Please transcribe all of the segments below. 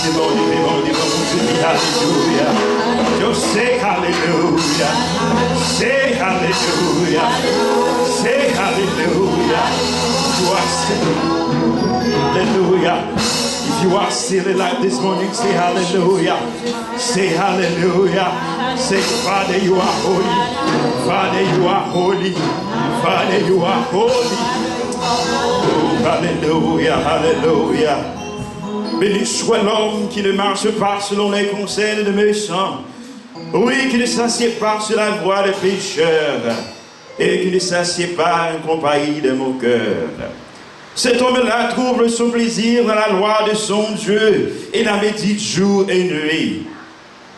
c'est bon, il est bon, il est bon, mon Dieu, alléluia. Just say hallelujah. Say hallelujah. Say hallelujah. You are still. Hallelujah. If you are still alive this morning, say hallelujah. Say hallelujah. Say, Father, you are holy. Father, you are holy. Father, you are holy. Oh, hallelujah, hallelujah. Béni soit l'homme qui ne marche pas selon les conseils de méchants. Oui, qui ne s'assied pas sur la voie des pécheurs. Et qui ne s'assied pas en compagnie de moqueurs. Cet homme-là trouve son plaisir dans la loi de son Dieu et la médite jour et nuit.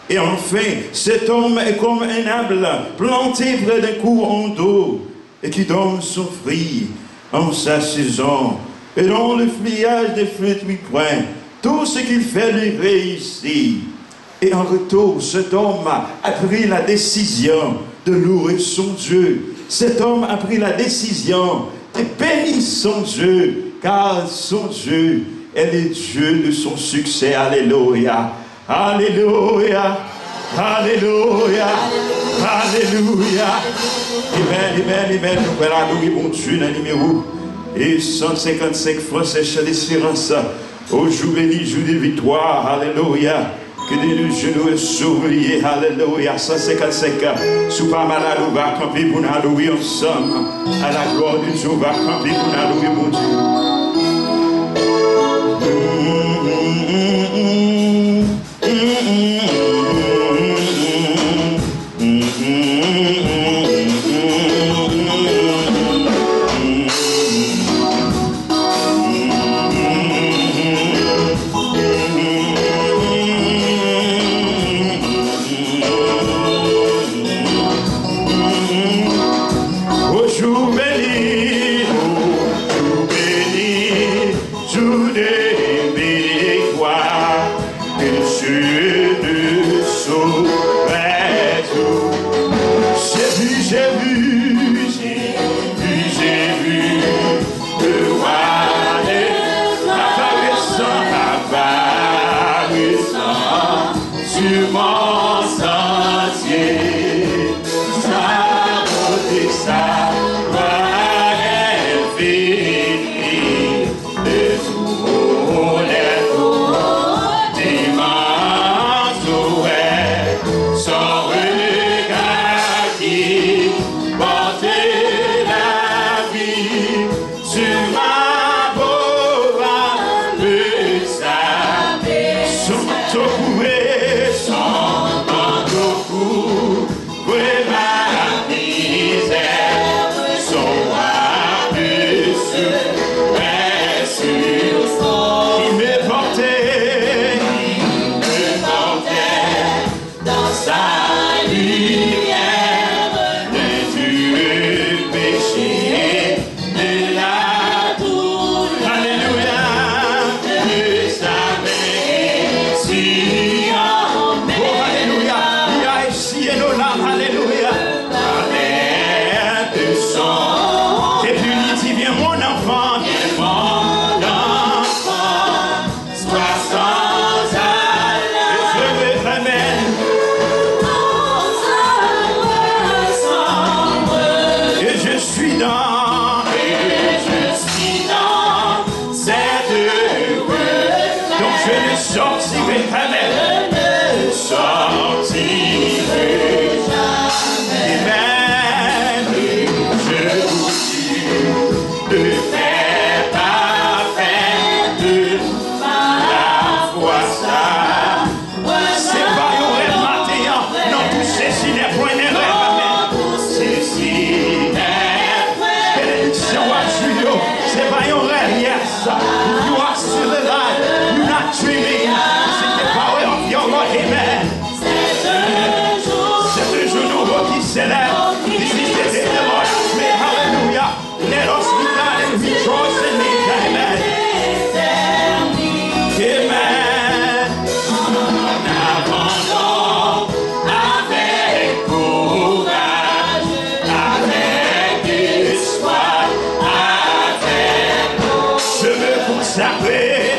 Et enfin, cet homme est comme un arbre planté près d'un courant d'eau et qui donne son fruit en sa saison et dont le feuillage des fruits point. Tout ce qu'il fait lui réussit. Et en retour, cet homme a pris la décision de louer son Dieu. Cet homme a pris la décision de bénir son Dieu, car son Dieu est le Dieu de son succès. Alléluia. Alléluia. Alléluia. Alléluia. Amen, amen, amen. Nous allons adorer mon Dieu dans le numéro et 155 Français Chant d'Espérance. Au jour béni, jour de victoire. Alléluia. Que de nos genoux est soulié. Alléluia. 155. Sous pas malade, on va camper pour nous adorer ensemble. À la gloire de Dieu, on va camper pour nous adorer mon Dieu. Je veux consacrer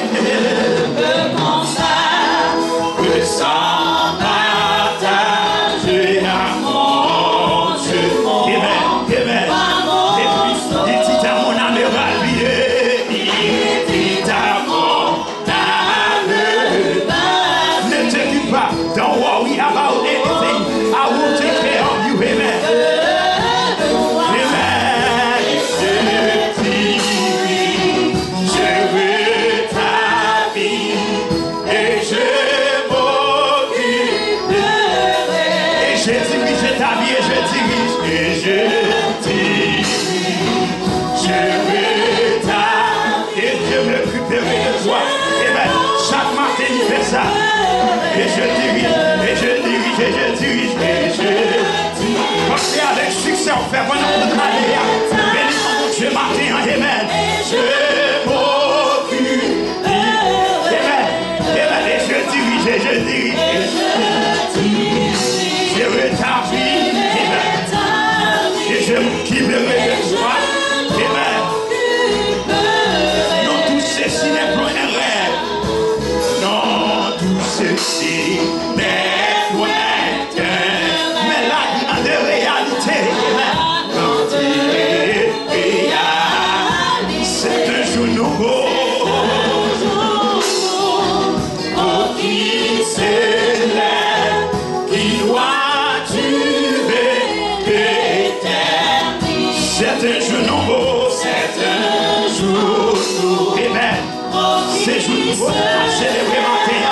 récupérer de toi. Amen. Chaque matin, il fait ça. Et je dirige, et je dirige, et je dirige, et je dirige. Pensez avec succès, on fait pendant toute l'année. Bénis mon Dieu matin, amen. Je m'occupe. Amen. Amen. Et je dirige, et je dirige, et je dirige. Je rétablis. Amen. Et je m'occuperai de toi. Amen. Non, tout ceci n'est plus un rêve. Non, tout ceci n'est plus un rêve. Mais la grande réalité, c'est un jour nouveau. Pour qui s'élève, qui doit tuer l'éternité. C'est un jour nouveau, c'est un jour nouveau. Amen. C'est un jour nouveau. On célèbre matin.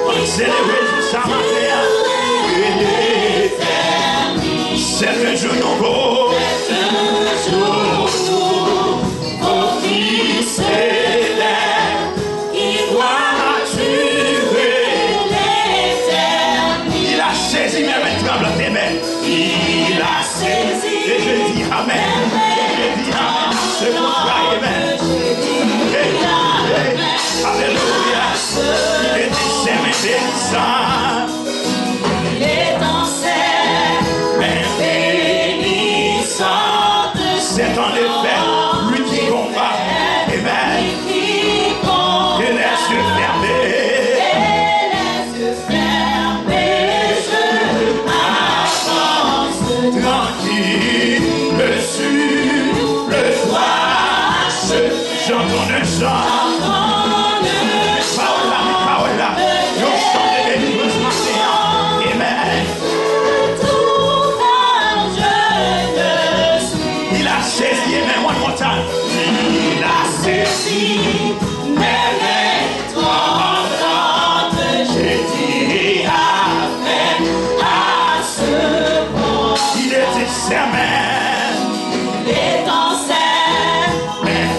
On célèbre jusqu'à matin. C'est un jour nouveau. C'est un jour nouveau. Pour qui s'élève, qui doit tuer l'éternité. Il a saisi mes mains tremblantes, amen. Il a saisi. Et je dis amen. Je dis amen. Ce contrat, amen. Alléluia. Il est dit ses mains bénissantes. Il est dans ses mains bénissantes. C'est en effet lui qui combat. Amen. Et les yeux fermés. Je m'avance Tranquille sur le toit. J'entends un chant. Parole là. Nous chantons des délivrance matin. Amen. Il a saisi, amen, one more time. Il a saisi mes mains tremblantes. J'ai dit amen à ce mot. Il est dit ses mains. Il est dans ses mains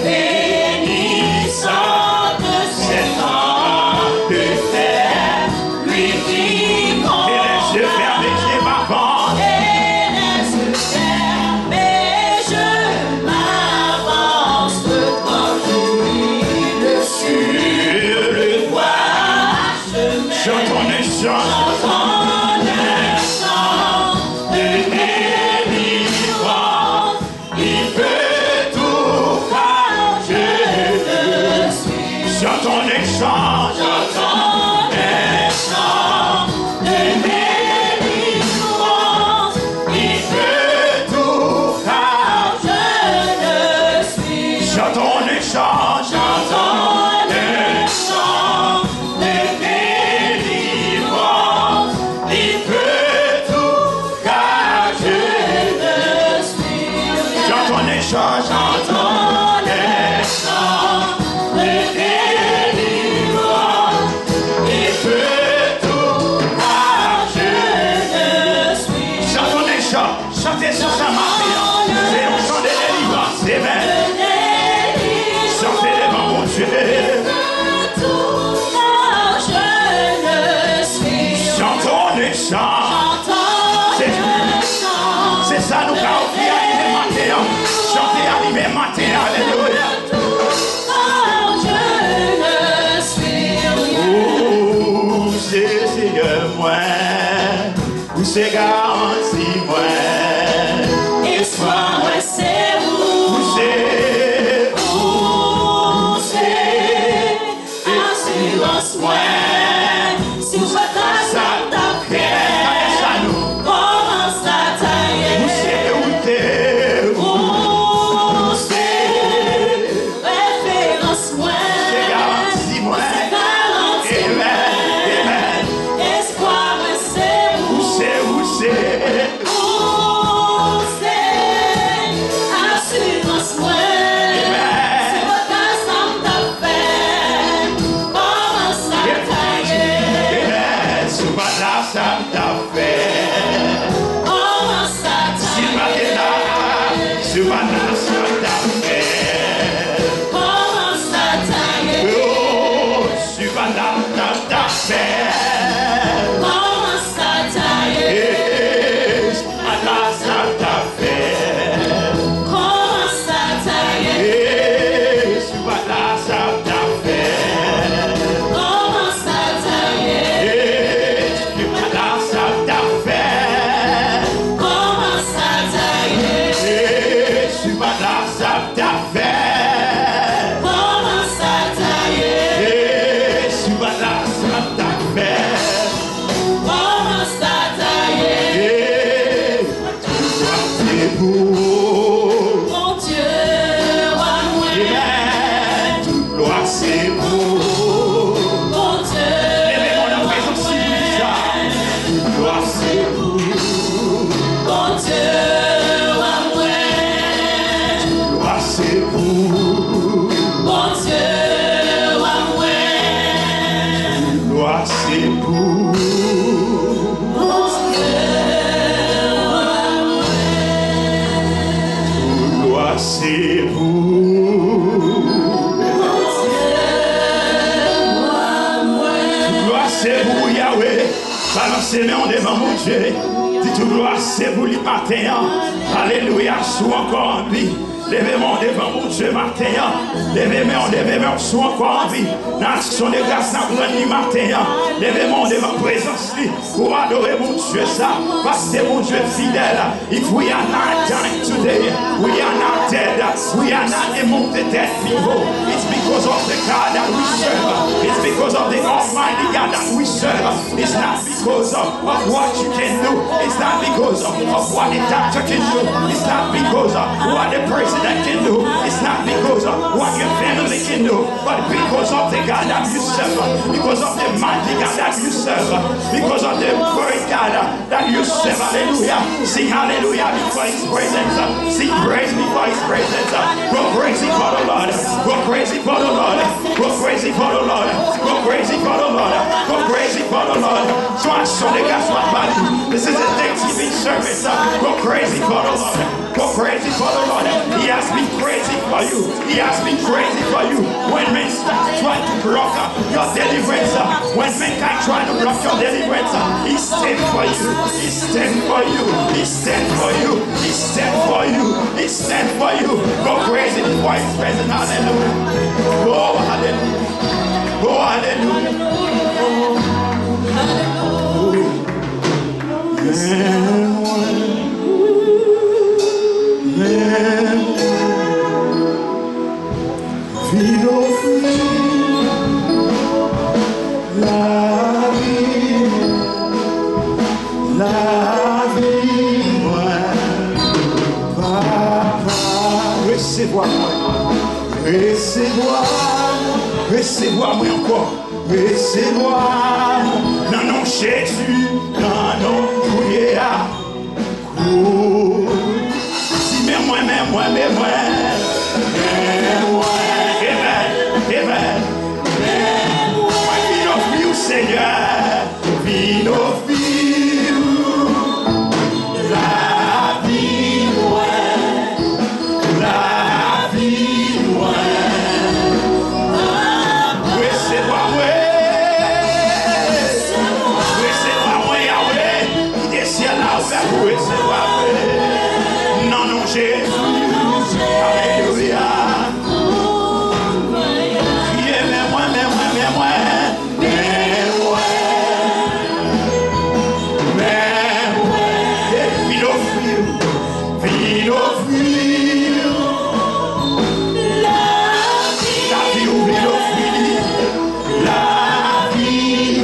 bénissantes. C'est en de faire. Lui qui Et les yeux fermés, j'ai ma vente. et laisse fermer, je m'avance tranquille Sur le toit. J'entends un chant. j'entends un chant De délivrance. Il peut tout faire. Je suis. J'entends un chant. J'entends un chant de délivrance. Il peut tout faire. Je le suis. J'entends un chant. J'entends un chant de Délivrance. Il peut tout faire. Je le suis. J'entends un chant. J'entends un chant de délivrance. Il peut tout faire. Je le suis. J'entends un chant. Chantez sur sa main. C'est un chant de délivrance. Amen. Chantez devant mon Dieu. Tout âge, je le suis. Chantons un chant. J'entends un chant. C'est ça nous qu'a offert animé matin. Chanter animé matin. Alléluia. Je le suis. Où c'est Seigneur moi. Où c'est garanti moi. Espoir, ouais, c'est Où où c'est c'est assurance, ouais. Si vous faites ça, t'as fait. ça nous. Commence à Où tailler. c'est où t'es. Où c'est référence, ouais. C'est garanti moi. Garantie, Amen. ouais. Amen. Espoir, ouais, c'est Où c'est où c'est. assurance, ouais. Amen. Si votre ensemble t'a fait, commence à c'est vous Yahweh. Balancez main devant mon Dieu. Dites tout gloire, c'est vous le matin. Alléluia, sois encore en vie. Levez-moi devant mon Dieu matin. Levez-moi, sois encore en vie. Nation de grâce, dans le matin. Levez-moi devant la présence pour adorer mon Dieu ça. Parce que mon Dieu fidèle. If we are not dying today, we are not dead. We are not among the dead people. It's because of the God that we serve. It's because of the Almighty God that we serve. It's not because of what you can do. It's not because of what the doctor can do. It's not because of what the president can do. It's not because of what your family can do. But because of the God that you serve. Because of the mighty God that you serve. Because of the great God that you serve. Hallelujah. Sing hallelujah before his presence. Sing praise before his presence. Go crazy for the Lord. Go crazy for the Lord. Go crazy for the Lord. Go crazy for the Lord. Go crazy for the Lord. Sois sur les gars, sois body. This is a Thanksgiving service. Go crazy for the Lord. Go crazy for the Lord. He has been crazy for you. He has been crazy for you. When men try to block your deliverance, when mankind try to block your deliverance, he stand for you. He stand for you. He stand for you. He stand for you. He stand for you. Go crazy before his presence. Hallelujah. Oh, hallelujah. Oh, hallelujah. Recevez-moi encore, recevez-moi, non, non, Jésus, non, non, prière. Si, mais moi, amen, amen. Vine of you, Seigneur, vine of you, la vie, la vie, non, non, Jésus, alléluia. Priez, mais moi, vine offrir, la vie, vine offrir, la vie,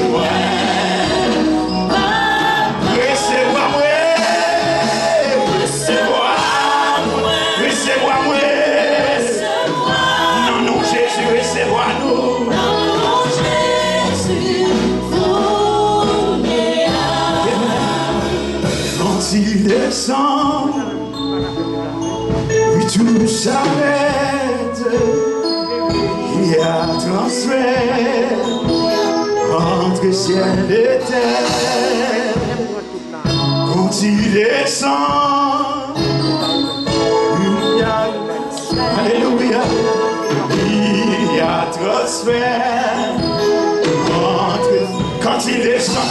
recevez-moi-nous. Quand il descend, oui, tout s'arrête. Il y a transfert entre ciel et terre. Quand il descend, il y a, alléluia, il y a transfert entre, quand il descend,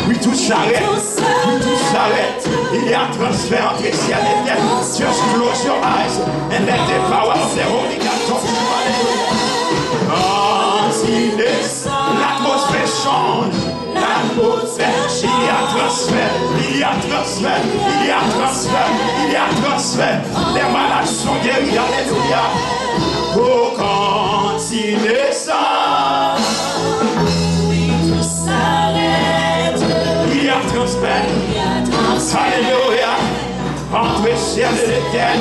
oui, tout s'arrête, il y a un transfert entre ciel et terre. Just close your eyes and let the power of the Holy God talk to you. Quand il descend, l'atmosphère change, il y a transfert, les malades sont guéris, alléluia. Oh, quand il descend, il y a transfert, alléluia, entre ciel et terre.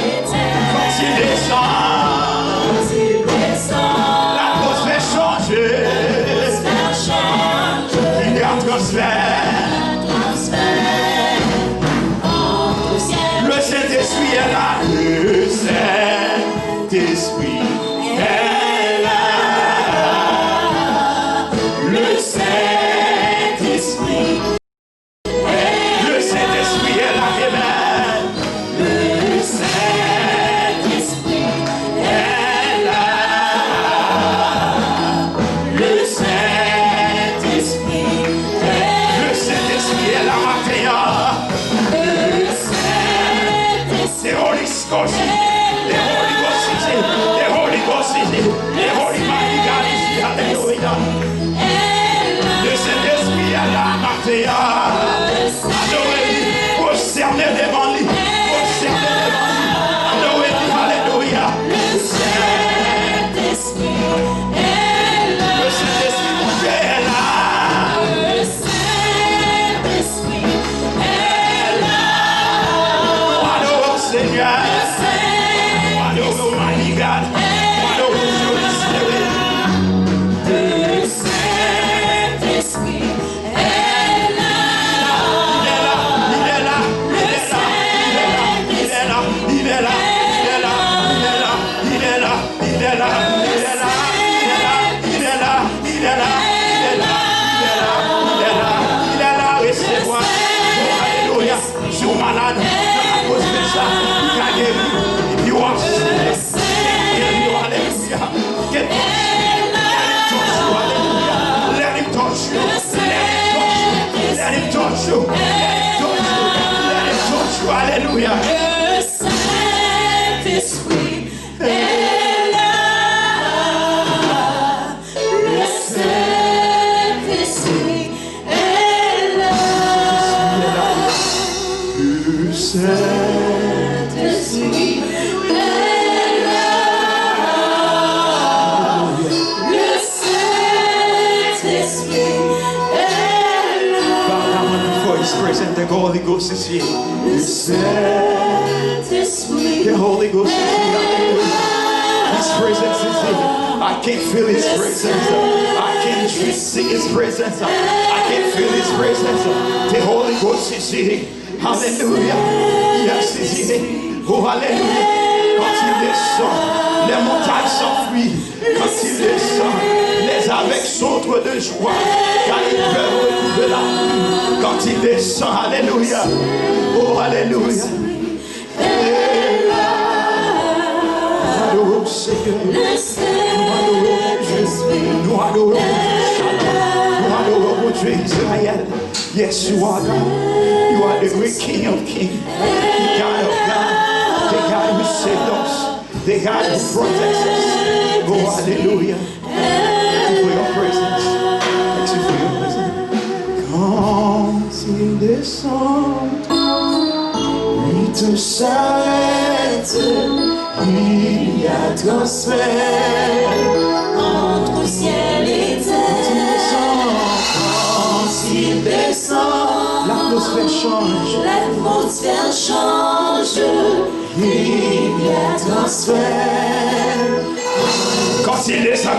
Quand il descend, l'atmosphère change, il y a transfert. Le Saint-Esprit est là, le Saint-Esprit est là, le Saint-Esprit. Le Saint-Esprit est là, amen. Le Saint-Esprit est là. is here. Le Saint-Esprit. The Holy Ghost is here. His presence is here. I can feel His presence. I can see His presence. I can feel His presence. The Holy Ghost is here. Hallelujah. Yes, He's here. Oh, hallelujah. Quand il descend, les montagnes s'enfuient. Quand il descend, les aveugles sautent de joie. Car ils peuvent retrouver la vue. Quand il descend, alléluia. Oh, alléluia. Le Saint-Esprit. Nous adorons Dieu Israël. Yes, you are God. You are the great King of Kings. The God of God. The God who saved us. The God who protects us. Oh, hallelujah. Thank you for your presence. Thank you for your presence. Quand il descend, il te s'arrête. Il y a transfert Entre ciel et terre. quand il descend, l'atmosphère change. L'atmosphère change. Il y a transfert. Quand il descend,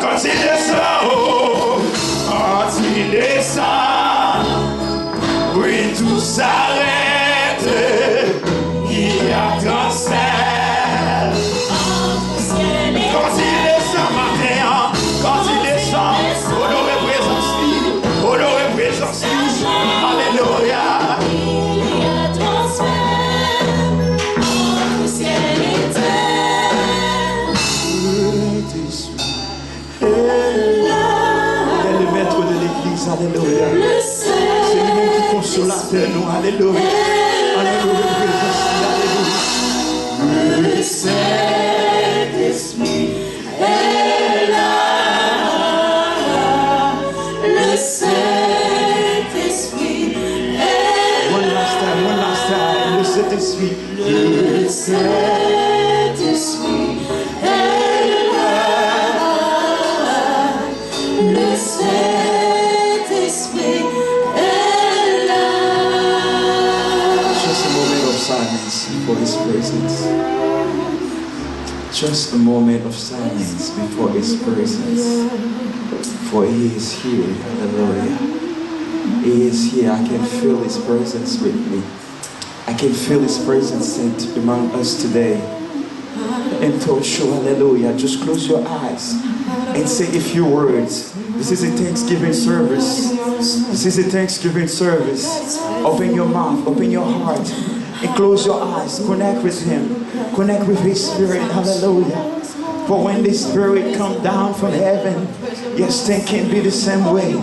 oh, quand il descend, oui, tout s'arrête. Il y a transfert. Entre ciel et Quand il descend matin, quand il descend, honoré présence, honoré présence, alléluia. il y a transfert. Entre ciel et terre. Il est le maître de l'église, alléluia. Le C'est lui-même qui consolateur nous, alléluia. Alléluia, présence, alléluia. Le Saint-Esprit est là. Le Saint-Esprit est One last time, le Saint-Esprit. Le Saint-Esprit est là. Le Saint-Esprit est là. Just a moment of silence before His presence. Just a moment of silence before His presence. For He is here, hallelujah. He is here. I can feel His presence with me. I can feel His presence among us today. And to show hallelujah, just close your eyes and say a few words. This is a Thanksgiving service. This is a Thanksgiving service. Open your mouth, open your heart, and close your eyes. Connect with Him. Connect with His Spirit. Hallelujah. For when the Spirit comes down from heaven, yes, things can be the same way.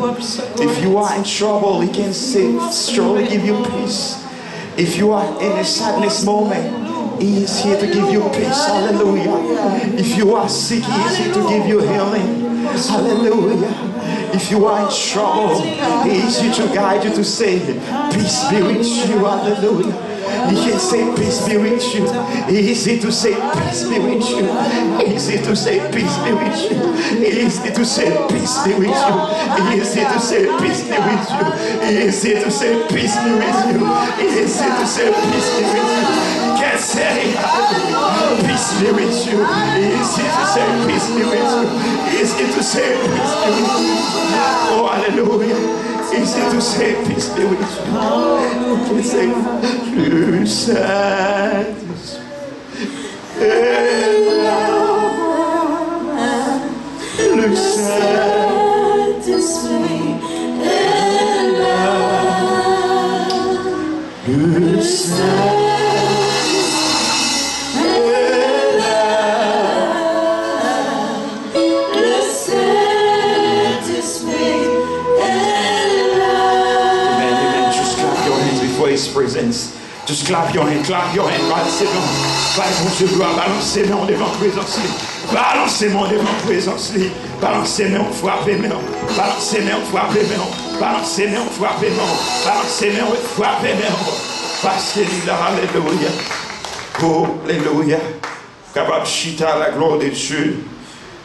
If you are in trouble, He can say, surely give you peace. If you are in a sadness moment, He is here to give you peace. Hallelujah. If you are sick, He is here to give you healing. Hallelujah. If you are in trouble, He is here to guide you to say, peace be with you. Hallelujah. He can say, peace be with you. He is here to say, peace be with you. He is here to say, peace be with you. He is here to say, peace be with you. He is here to say, peace be with you. He is here to say, peace be with you. He is here to say, peace be with you. Can't say, peace be with you. He is here to say, peace be with you. He is here to say, peace be with you. Oh, hallelujah. He's here to say, peace be with you. He say, le Saint-Esprit est là. Le Saint-Esprit est là. Le Saint-Esprit est là. Le Saint-Esprit est là. Amen, amen. Just clap your hands before His presence. Just clap your hands, balancez-moi. Balancez gloire, balancez-moi devant présence. Balancez-moi devant présence. Balancez-moi, frappez-moi. Balancez-moi, frappez-moi. Balancez-moi, frappez-moi. Balancez-moi, frappez-moi. Parce qu'il est là, alléluia. Oh, alléluia. Capable chita la gloire de Dieu.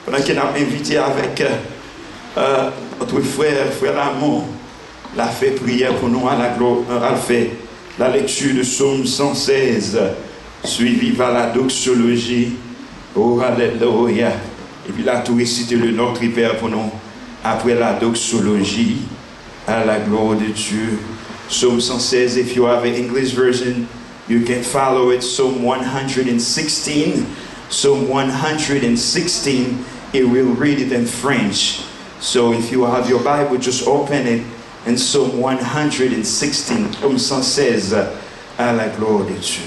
Pendant qu'il a invité avec notre frère Lamont, l'a fait prière pour nous à la gloire, à le fait la lecture de Psaume 116, suivi par la doxologie. Oh, alléluia. Et puis là, tout réciter le Notre Père pour nous. Après la doxologie, à la gloire de Dieu. Psalm 116, if you have an English version, you can follow it. Psalm 116. Psalm 116, it will read it in French. So if you have your Bible, just open it. And Psalm 116, Psalm 116, à la gloire de Dieu.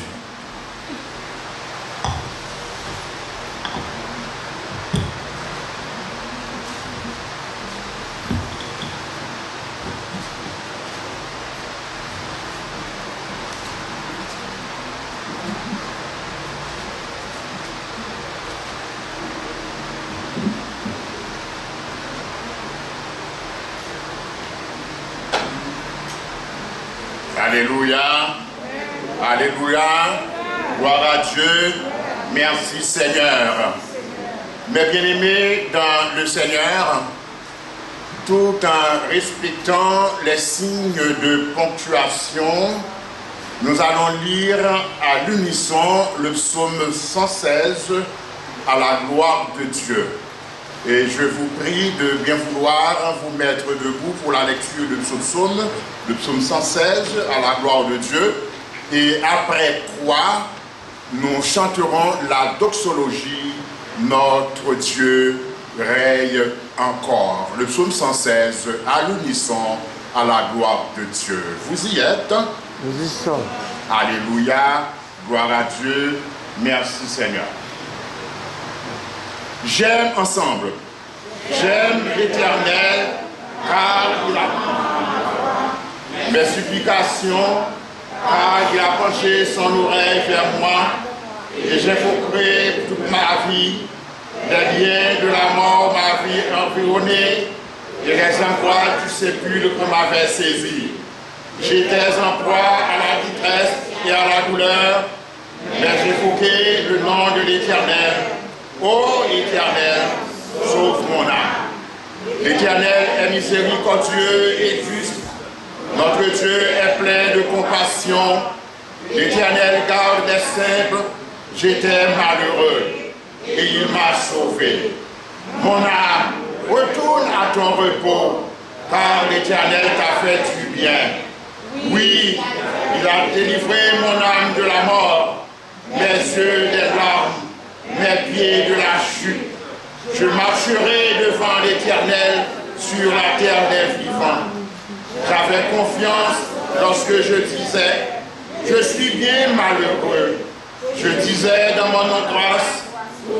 Alléluia, alléluia, gloire à Dieu, merci Seigneur. Mes bien-aimés dans le Seigneur, tout en respectant les signes de ponctuation, nous allons lire à l'unisson le psaume 116 à la gloire de Dieu. Et je vous prie de bien vouloir vous mettre debout pour la lecture de ce psaume, le psaume 116 à la gloire de Dieu. Et après quoi, nous chanterons la doxologie, notre Dieu règne encore. Le psaume 116 à l'unisson à la gloire de Dieu. Vous y êtes? Nous y sommes. Alléluia, gloire à Dieu, merci Seigneur. J'aime ensemble, j'aime l'Éternel, car il a mes supplications, car il a penché son oreille vers moi, et j'invoquerai toute ma vie, les liens de la mort m'avaient environné, et les angoisses du sépulcre m'avaient saisi. J'étais en proie à la détresse et à la douleur, mais j'évoquai le nom de l'Éternel. Ô Éternel, sauve mon âme. L'Éternel est miséricordieux et juste. Notre Dieu est plein de compassion. L'Éternel garde les simples. J'étais malheureux et il m'a sauvé. Mon âme, retourne à ton repos, car l'Éternel t'a fait du bien. Oui, il a délivré mon âme de la mort, mes yeux des larmes, mes pieds de la chute. Je marcherai devant l'Éternel sur la terre des vivants. J'avais confiance lorsque je disais, je suis bien malheureux. Je disais dans mon angoisse,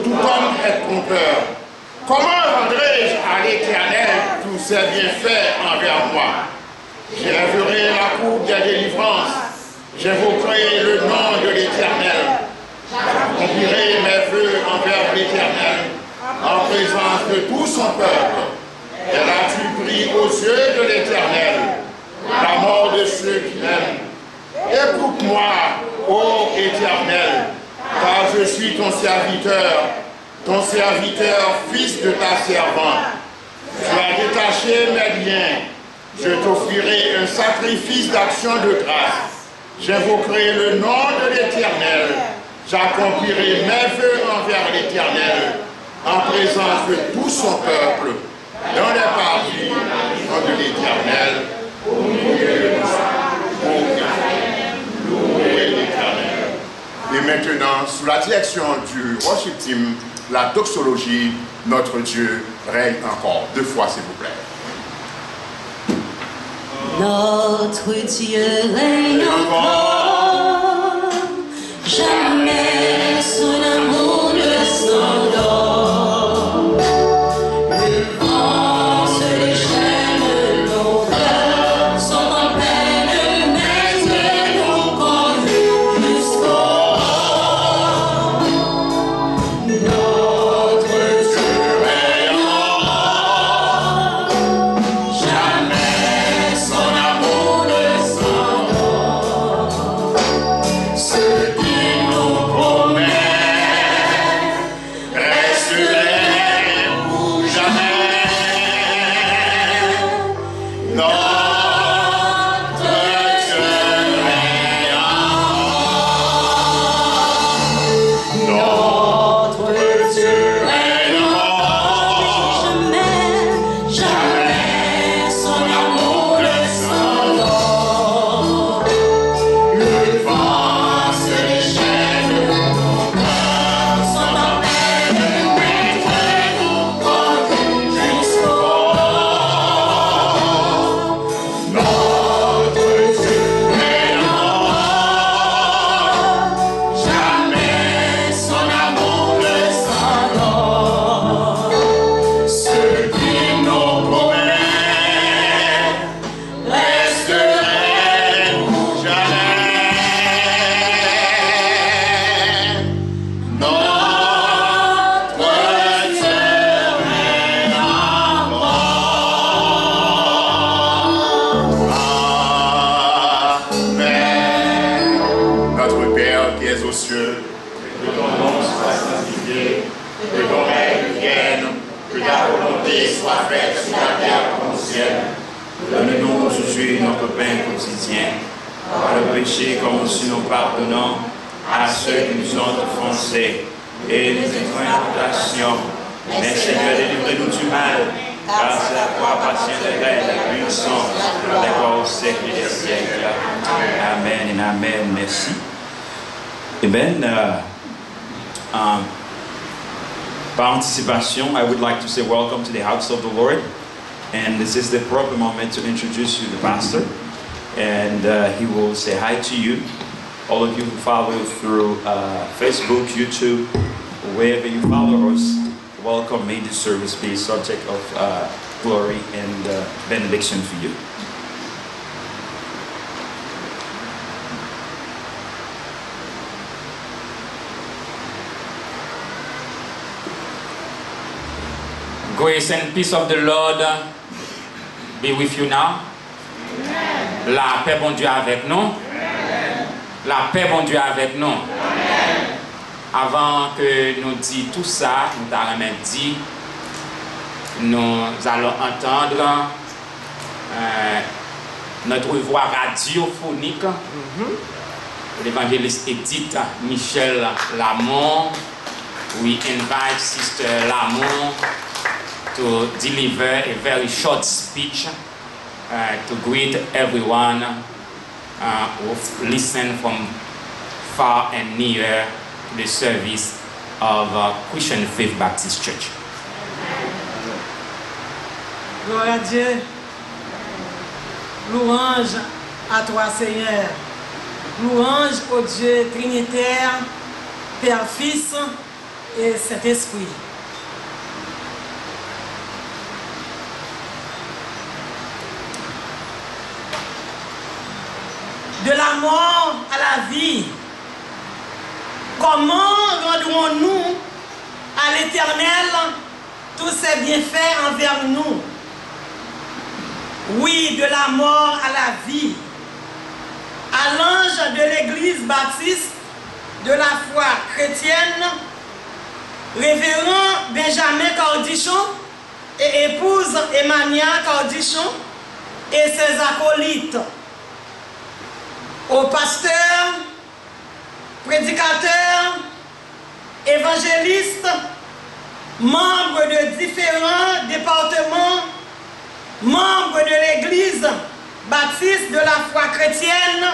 tout homme est trompeur. Comment rendrai-je à l'Éternel tous ses bienfaits envers moi? J'élèverai la coupe des délivrances. J'évoquerai le nom de l'Éternel. J'accomplirai mes vœux envers l'Éternel en présence de tout son peuple. Elle a-tu pris aux yeux de l'Éternel la mort de ceux qui l'aiment? Écoute-moi, ô Éternel, car je suis ton serviteur, fils de ta servante. Tu as détaché mes liens. Je t'offrirai un sacrifice d'action de grâce. J'invoquerai le nom de l'Éternel. J'accomplirai mes vœux envers l'Éternel en présence de tout son peuple, dans les parvis de l'Éternel. Louez l'Éternel. Et maintenant, sous la direction du worship team, la doxologie, notre Dieu règne encore. 2 fois, s'il vous plaît. Notre Dieu règne encore, jamais son amour ne s'endort. Le vent se déchaîne, nos cœurs sont en peine, mais Dieu nous conduit jusqu'au haut. Notre Dieu règne encore, jamais son amour ne s'endort. Ce qu'il nous que ton règne vienne, que ta volonté soit faite sur la terre comme au ciel. Donne-nous aujourd'hui notre pain quotidien. Par le péché comme aussi nous pardonnons à ceux qui nous ont offensés. Et nous entrons en tentation. Mais Seigneur, délivre-nous du mal. Car c'est la foi patiente, la puissance, la gloire au siècle des siècles. Amen et amen. Merci. Amen. Par anticipation, I would like to say welcome to the house of the Lord. And this is the proper moment to introduce you to the pastor. And he will say hi to you. All of you who follow through Facebook, YouTube, wherever you follow us, welcome. May this service be a subject of glory and benediction for you. Grace and peace of the Lord be with you now. Amen. La paix, bon Dieu, avec nous. Amen. La paix, bon Dieu, avec nous. Amen. Avant que nous disions tout ça, nous allons dire, nous allons entendre notre voix radiophonique, l'évangéliste Edith Michel Lamont. We invite Sister Lamont to deliver a very short speech to greet everyone who listen from far and near to the service of Christian Faith Baptist Church. Gloire à Dieu. Louange à toi, Seigneur. Louange au Dieu Trinitaire, Père, Fils et Saint-Esprit. De la mort à la vie, comment rendrons-nous à l'Éternel tous ses bienfaits envers nous? Oui, de la mort à la vie, à l'ange de l'Église baptiste de la foi chrétienne, révérend Benjamin Cordichon et épouse Emmanuel Cordichon et ses acolytes, aux pasteurs, prédicateurs, évangélistes, membres de différents départements, membres de l'Église baptiste de la foi chrétienne,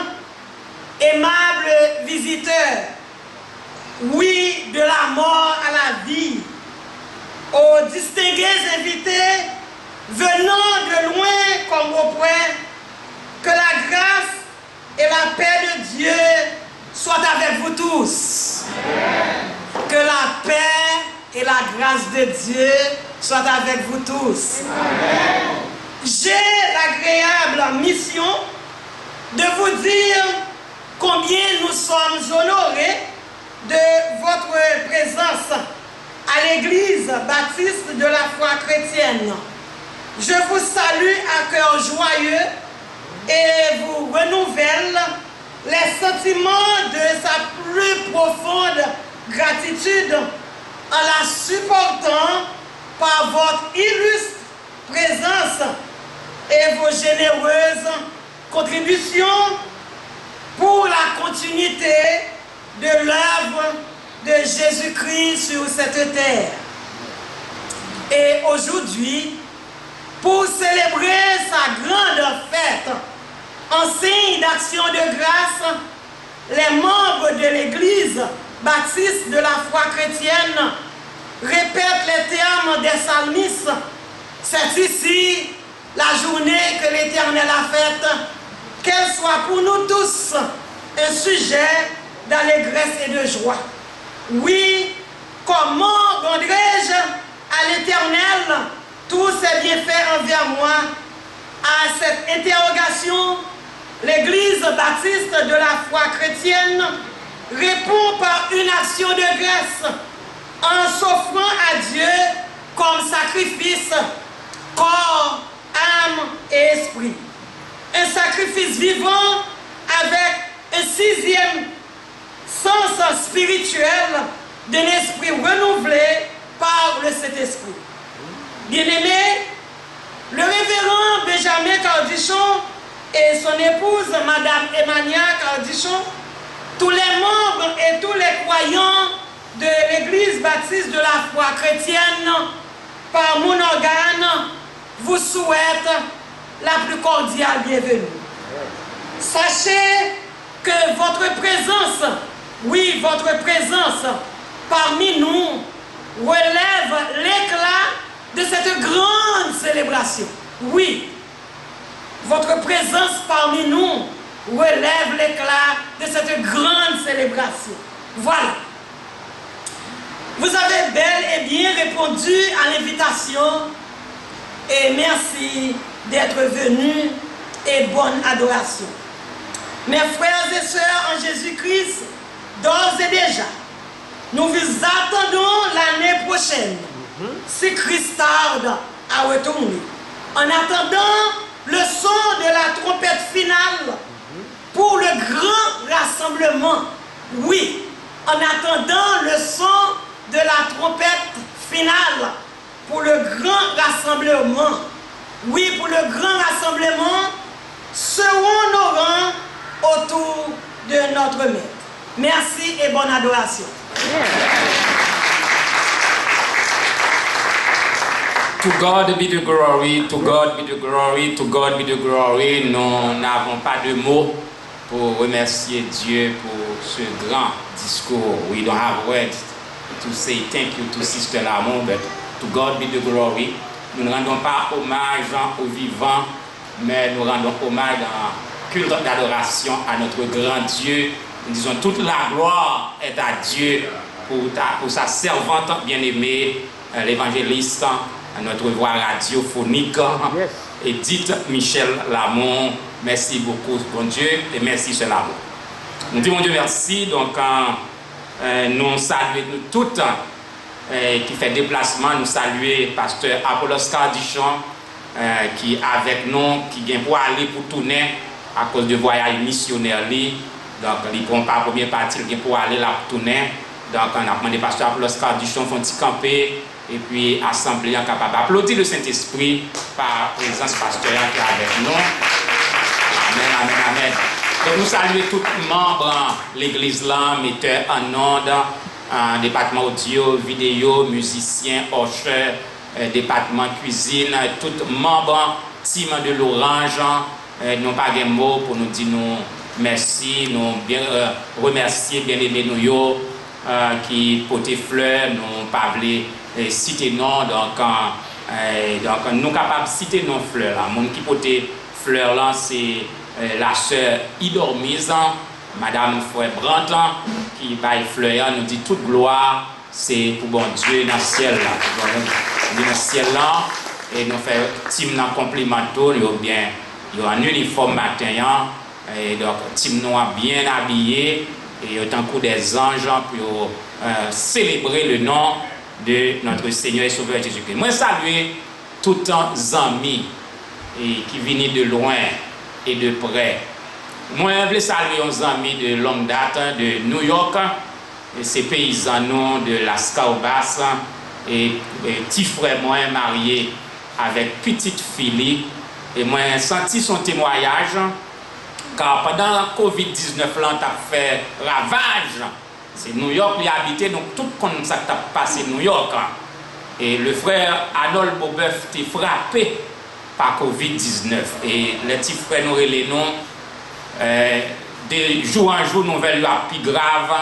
aimables visiteurs, oui, de la mort à la vie, aux distingués invités venant de loin comme auprès, que la grâce et la paix de Dieu soient avec vous tous. Amen. Que la paix et la grâce de Dieu soient avec vous tous. Amen. J'ai l'agréable mission de vous dire combien nous sommes honorés de votre présence à l'Église baptiste de la foi chrétienne. Je vous salue à cœur joyeux et vous renouvelle les sentiments de sa plus profonde gratitude en la supportant par votre illustre présence et vos généreuses contributions pour la continuité de l'œuvre de Jésus-Christ sur cette terre. Et aujourd'hui, pour célébrer sa grande fête, en signe d'action de grâce, les membres de l'Église baptiste de la foi chrétienne répètent les termes des psalmistes. C'est ici la journée que l'Éternel a faite, qu'elle soit pour nous tous un sujet d'allégresse et de joie. Oui, comment rendrai-je à l'Éternel tous ses bienfaits envers moi? À cette interrogation, l'Église baptiste de la foi chrétienne répond par une action de grâce en s'offrant à Dieu comme sacrifice, corps, âme et esprit. Un sacrifice vivant avec un sixième sens spirituel d'un esprit renouvelé par Bien-aimés, le révérend Benjamin Cardichon et son épouse, Madame Emania Cardichon, tous les membres et tous les croyants de l'Église baptiste de la foi chrétienne, par mon organe, vous souhaite la plus cordiale bienvenue. Sachez que votre présence, oui, votre présence parmi nous relève l'éclat de cette grande célébration. Oui, votre présence parmi nous relève l'éclat de cette grande célébration. Voilà. Vous avez bel et bien répondu à l'invitation et merci d'être venus et bonne adoration. Mes frères et sœurs en Jésus-Christ, d'ores et déjà, nous vous attendons l'année prochaine, si Christ tarde à retourner. En attendant le son de la trompette finale pour le grand rassemblement. Oui, en attendant le son de la trompette finale pour le grand rassemblement. Oui, pour le grand rassemblement, seront nos rangs autour de notre maître. Merci et bonne adoration. To God be the glory, to God be the glory, to God be the glory. Nous n'avons pas de mots pour remercier Dieu pour ce grand discours. We don't have words to say thank you to Sister Lamont, but to God be the glory. Nous ne rendons pas hommage aux vivants, mais nous rendons hommage en culte d'adoration à notre grand Dieu. Nous disons toute la gloire est à Dieu pour sa servante bien-aimée, l'évangéliste, notre voix radiophonique, Edith Michel Lamont. Merci beaucoup, bon Dieu, et merci, Sœur Lamont. Nous disons Dieu merci, donc nous saluons nous toutes qui fait déplacement, nous saluons Pasteur Apollos Cardichon qui est avec nous, qui vient pour aller pour tourner à cause du voyage missionnaire. Donc, il ne prend pas la première partie, il vient pour aller là pour tourner. Donc, on a demandé Pasteur Apollos Cardichon, font petit camper. Et puis, assemblée capable d'applaudir le Saint-Esprit par la présence pastorale qui est avec nous. Amen, amen, amen. Donc, nous saluons tous les membres de l'église là, metteurs en ondes, département audio, vidéo, musiciens, hocheurs, département cuisine, tous les membres, team de l'Orange. Nous n'avons pas de mots pour nous dire merci, nous bien remercier bien aimés nous qui portent fleurs, nous parlent. Citer non, donc nous capables de citer nos fleurs là. Mon qui porte fleurs là, c'est la sœur Idormise, Madame Frère Brandt, qui baille fleurs, nous dit toute gloire, c'est pour bon Dieu dans le ciel là. Dans le ciel là, et nous faisons team dans complimento, bien, il y a un uniforme matin, et donc team nous bien habillé, et autant que des anges pour célébrer le nom de notre Seigneur et Sauveur Jésus-Christ. Moi, salue tous les amis qui viennent de loin et de près. Moi, je veux saluer les amis de longue date de New York, et ces paysans de Las Caobas, et petit frère moi marié avec petite fille. Et moi, j'ai senti son témoignage, car pendant la COVID-19, là, on a fait ravage. C'est New York, il a habité, donc tout comme ça qui a passé New York. Et le frère Arnold Bobeuf était frappé par Covid-19. Et les petits frères nous les noms, de jour en jour, nous veillons à plus grave.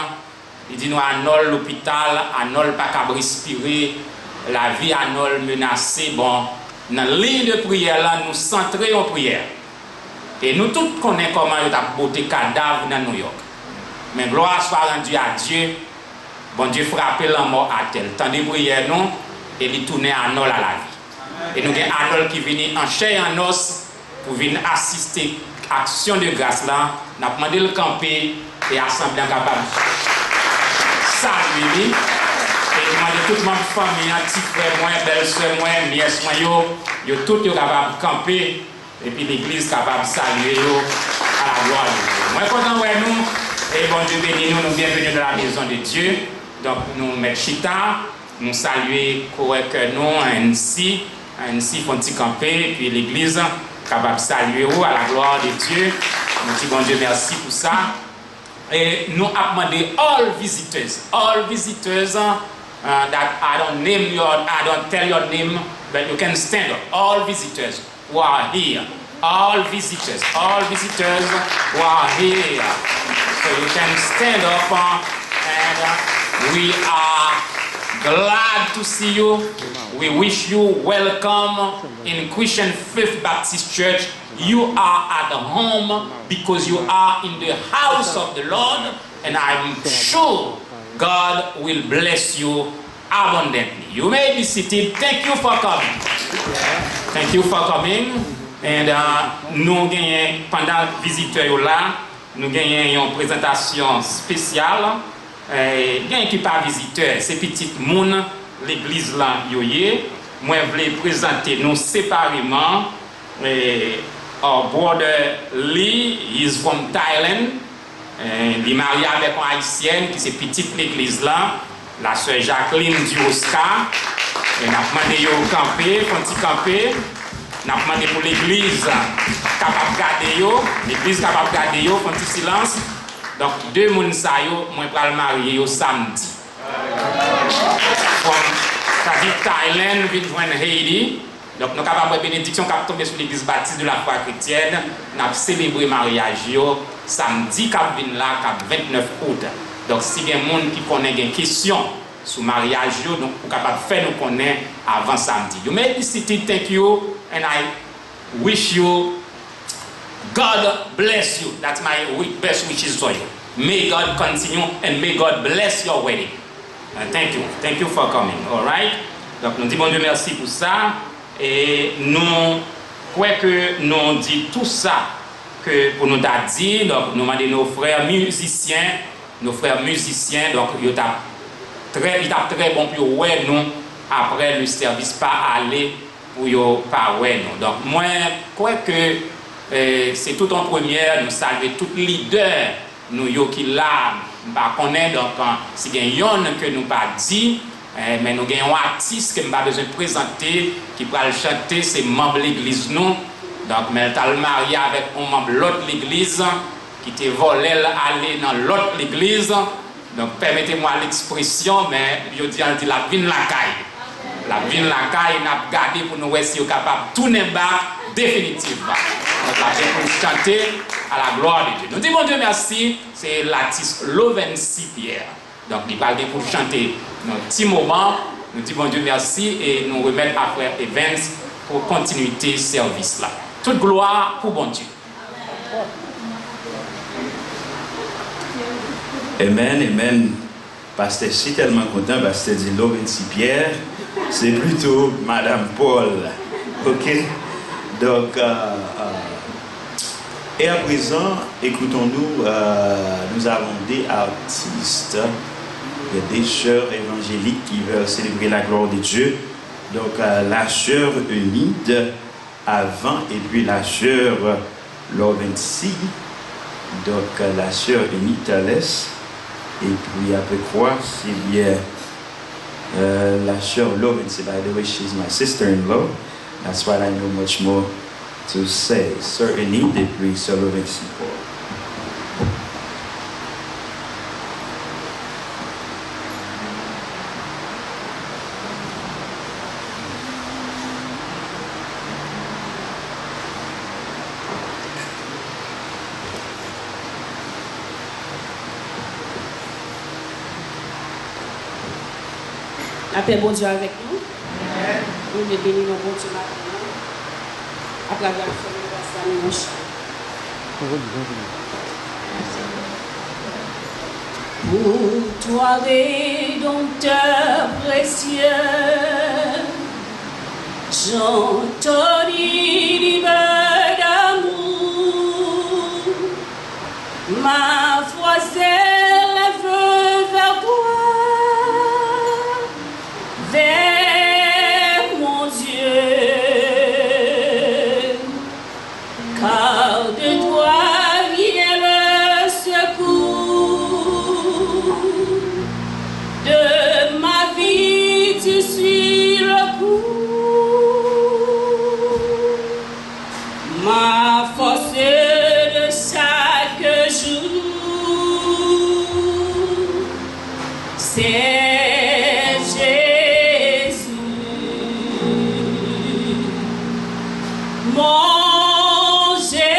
Il dit nous Arnold l'hôpital, Arnold pas qu'à respirer, la vie Arnold menacée. Bon, dans la ligne de prière là, nous centrer en prière. Et nous tous connaissons comment il a beauté cadavre dans New York. Mais gloire soit rendue à Dieu. Bon Dieu frappé la mort à tel. Tant de prière non, et il tourne Arnold à la vie. Et nous avons Arnold qui vient en chair et en os pour venir assister à l'action de grâce là. Nous avons demandé le camper et assemblée capable. Salut. Et demandé toute ma famille, petit frère, moi, belle-sœur, moi, nièce, moi, yo tout capable de camper. Et puis l'église capable de saluer à la gloire de Dieu. Moi, content ouais nous. Et bon Dieu bénis nous, nous bienvenue dans la maison de Dieu. Donc nous mettons chita nous saluer correctement ainsi font camper, puis l'église capable de saluer à la gloire de Dieu. Nous disons bon Dieu merci pour ça. Et nous avons demandé all visitors that I don't tell your name, but you can stand up. All visitors who are here. All visitors who are here. So you can stand up and we are glad to see you. We wish you welcome in Christian Faith Baptist Church. You are at home because you are in the house of the Lord, and I'm sure God will bless you abundantly. You may be seated. Thank you for coming. Thank you for coming. And nous gagnons, pendant le visiteur là, nous gagnons une présentation spéciale. Il y a un qui pas visiteur, c'est petit moun, l'église là, yoye. Moi, je voulais présenter nous séparément. Our brother Lee, he's from Thailand. Il est marié avec une haïtienne qui c'est petite l'église là. La sœur Jacqueline du Oscar. Et nous avons demandé de camper, camper. Nous avons demandé pour l'église capable de garder, l'église capable de garder, font un silence. Donc, deux personnes, moi, je vais le marier samedi. C'est-à-dire Thaïlande, vient joindre Haïti. Donc, nous avons capables de bénédiction qui a tombé sur l'église baptiste de la foi chrétienne. Nous avons célébré le mariage samedi, qui vient là, 29 août. Donc, si il y a des gens qui connaissent des questions sur le mariage, donc, vous êtes capable de faire nous connaître avant samedi. You may be seated, thank you, and I wish you God bless you. That's my best wishes for you. May God continue and may God bless your wedding. Thank you. Thank you for coming. All right? Donc, nous disons bon Dieu merci pour ça. Et nous croyons que nous disons tout ça que pour nous dire. Donc, nous demandons nos frères musiciens. Donc, ils sont très bon pour nous après le service, pas aller pour nous pas nous. Donc, moi, je crois que c'est tout en première, nous saluons tous les leaders, nous qui là, on est donc si il y a un que nous pas dit, mais nous avons un artiste que nous pas besoin de présenter, qui va chanter, c'est membre de l'église nous. Donc, mais tu as le marié avec un membre de l'autre l'église, qui te volé aller dans l'autre l'église. Donc, permettez-moi l'expression, mais je dis la vine la caille. La vine la caille, n'a gardé pour nous voir si nous sommes capables de tourner bas définitivement. Donc, la vie pour chanter à la gloire de Dieu. Nous disons Dieu merci, c'est l'artiste Lovency Pierre. Donc, il va pour chanter notre petit moment. Nous disons Dieu merci et nous remettons à Frère Evans pour continuité service là. Toute gloire pour bon Dieu. Amen, amen. Pasteur, je suis tellement content, Pasteur dit Lovency Pierre. C'est plutôt Madame Paul. Ok? Donc, et à présent, écoutons-nous, nous avons des artistes, il y a des chœurs évangéliques qui veulent célébrer la gloire de Dieu. Donc, la chœur Eunide avant, et puis la chœur Lovency. Donc, la chœur Eunide Thales. Et puis, après quoi, c'est bien la chœur Lovency. By the way, she's my sister-in-law. That's why I know much more to say. Sir Eunide, et puis Sir Lovency. La paix bon Dieu avec nous. Nous nous bénissons bon Dieu maintenant. À travers la famille, Pour toi, Rédempteur précieux, j'entends l'hymne d'amour. Ma foi s'élève vers toi, vers mon Dieu, car de toi vient le secours de ma vie secours, ma force de chaque jour, c'est Jésus, mon Jésus,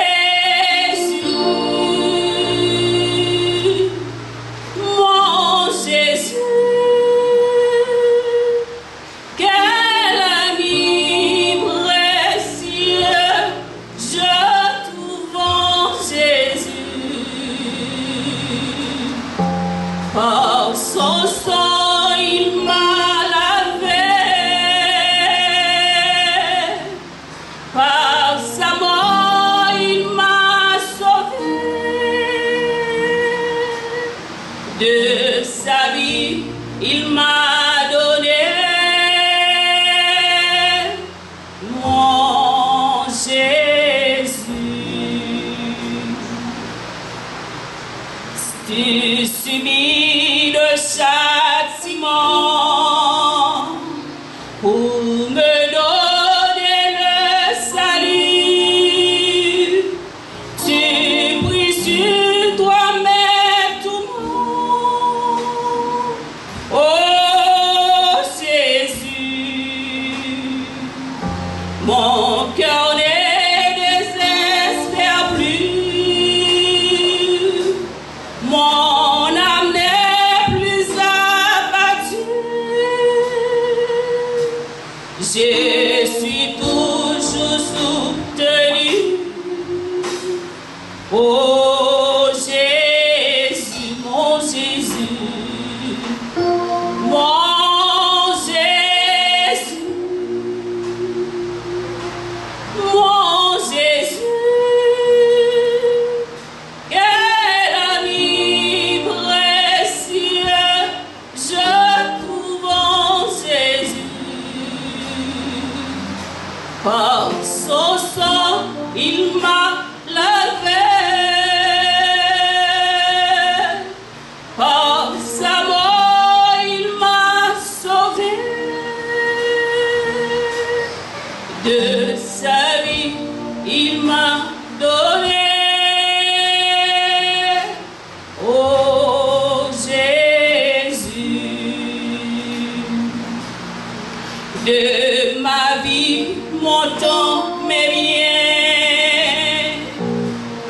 mon Jésus. Quel ami précieux, je trouve en Jésus. Par son sang, il m'a lavé. Par sa mort, il m'a sauvé. De sa vie, il m'a donné. Mon Jésus, tu subis le châtiment pour me donner le salut. Tu pris sur toi-même tout mon, oh Jésus. Mon cœur ne désespère plus, mon âme n'est plus abattue. Je suis toujours soutenu. Oh Jésus, mon Jésus, mon Jésus. Mon Jésus, quel ami précieux, je trouve en Jésus. Par son sang, il m'a lavé. Par sa mort, il m'a sauvé. De sa vie, il m'a donné. Oh Jésus, de ma vie, mon temps, mes biens,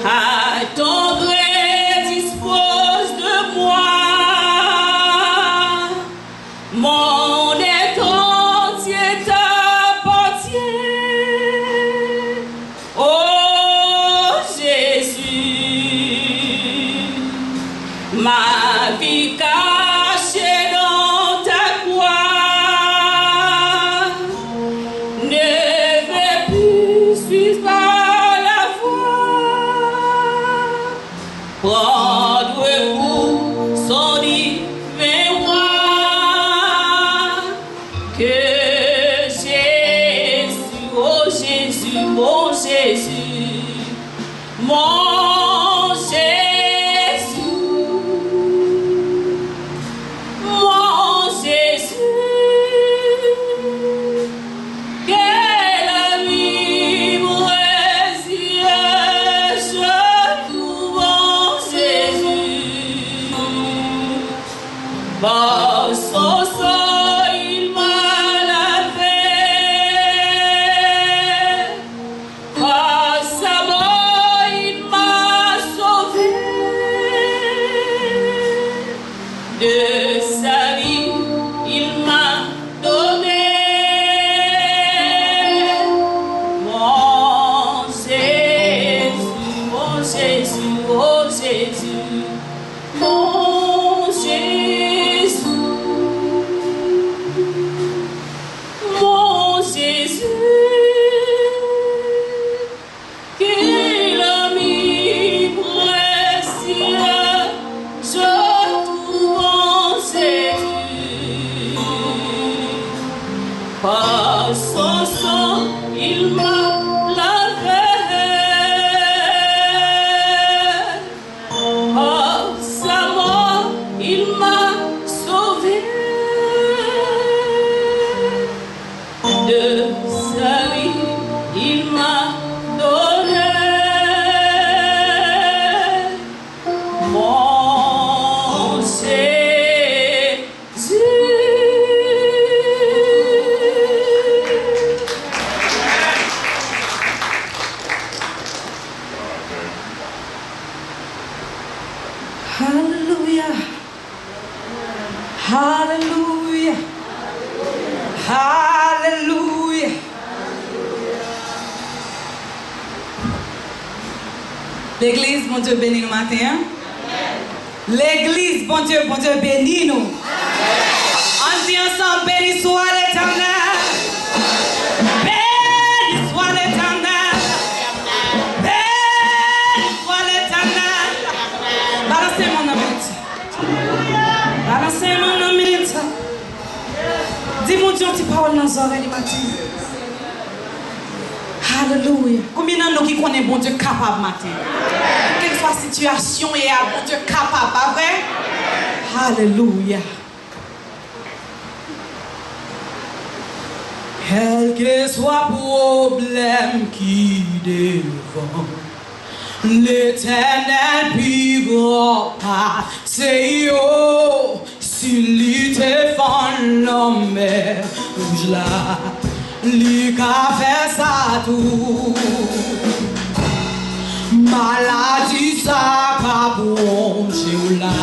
à ton gré dispose de moi. Mon être entier t'appartient. Oh Jésus, ma vie cachée dans ta croix ne veut plus suivre par la voie. Prendre pour son divin roi. Que Jésus, oh Jésus, mon Jésus, mon Jésus, mon Jésus, quel ami précieux, je trouve en Jésus. Par son sang, il m'a lavé. Par sa mort, il m'a sauvé. De sa vie, il m'a donné. Mon Jésus, mon Jésus, oh Jésus, mon Jésus, mon Jésus, quel ami précieux, je trouve en Jésus. Par son sang, il m'a lavé. Par sa mort, il m'a sauvé. de sa vie, il m'a donné mon Jésus. Hallelujah. Hallelujah. Hallelujah. L'église, bon Dieu bénit nous matin. L'église, bon Dieu bénit nous. On dit ensemble, béni soit l'Éternel. Béni soit l'Éternel. Béni soit l'Éternel. Balancez mon ami. Balancez mon ami. Dis mon Dieu, tu parles dans les oreilles du matin. Alléluia. Combien d'entre nous qui connaissent bon Dieu capable matin? Quelle que soit la situation, il y a bon Dieu capable, pas vrai? Alléluia. Quel que soit le problème qui devant, l'Éternel plus grand pas, c'est yo. S'il défend l'homme rouge là, lui qu'a fait ça tout. Maladie ça qu'a bronché là,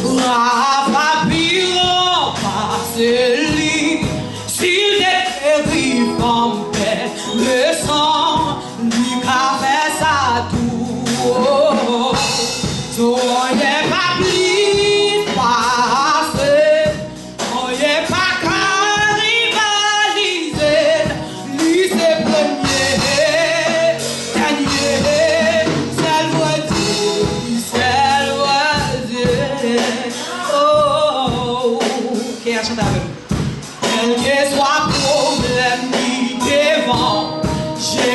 Rafa pire pas c'est lui. S'il détruit en paix, le sang, lui qu'a fait ça tout. Soyez pas plus passé, soyez pas qu'à rivaliser, lui c'est premier, dernier, c'est le voisin, oh, qui a chanté avec nous? Quel que soit le problème qui devant, j'ai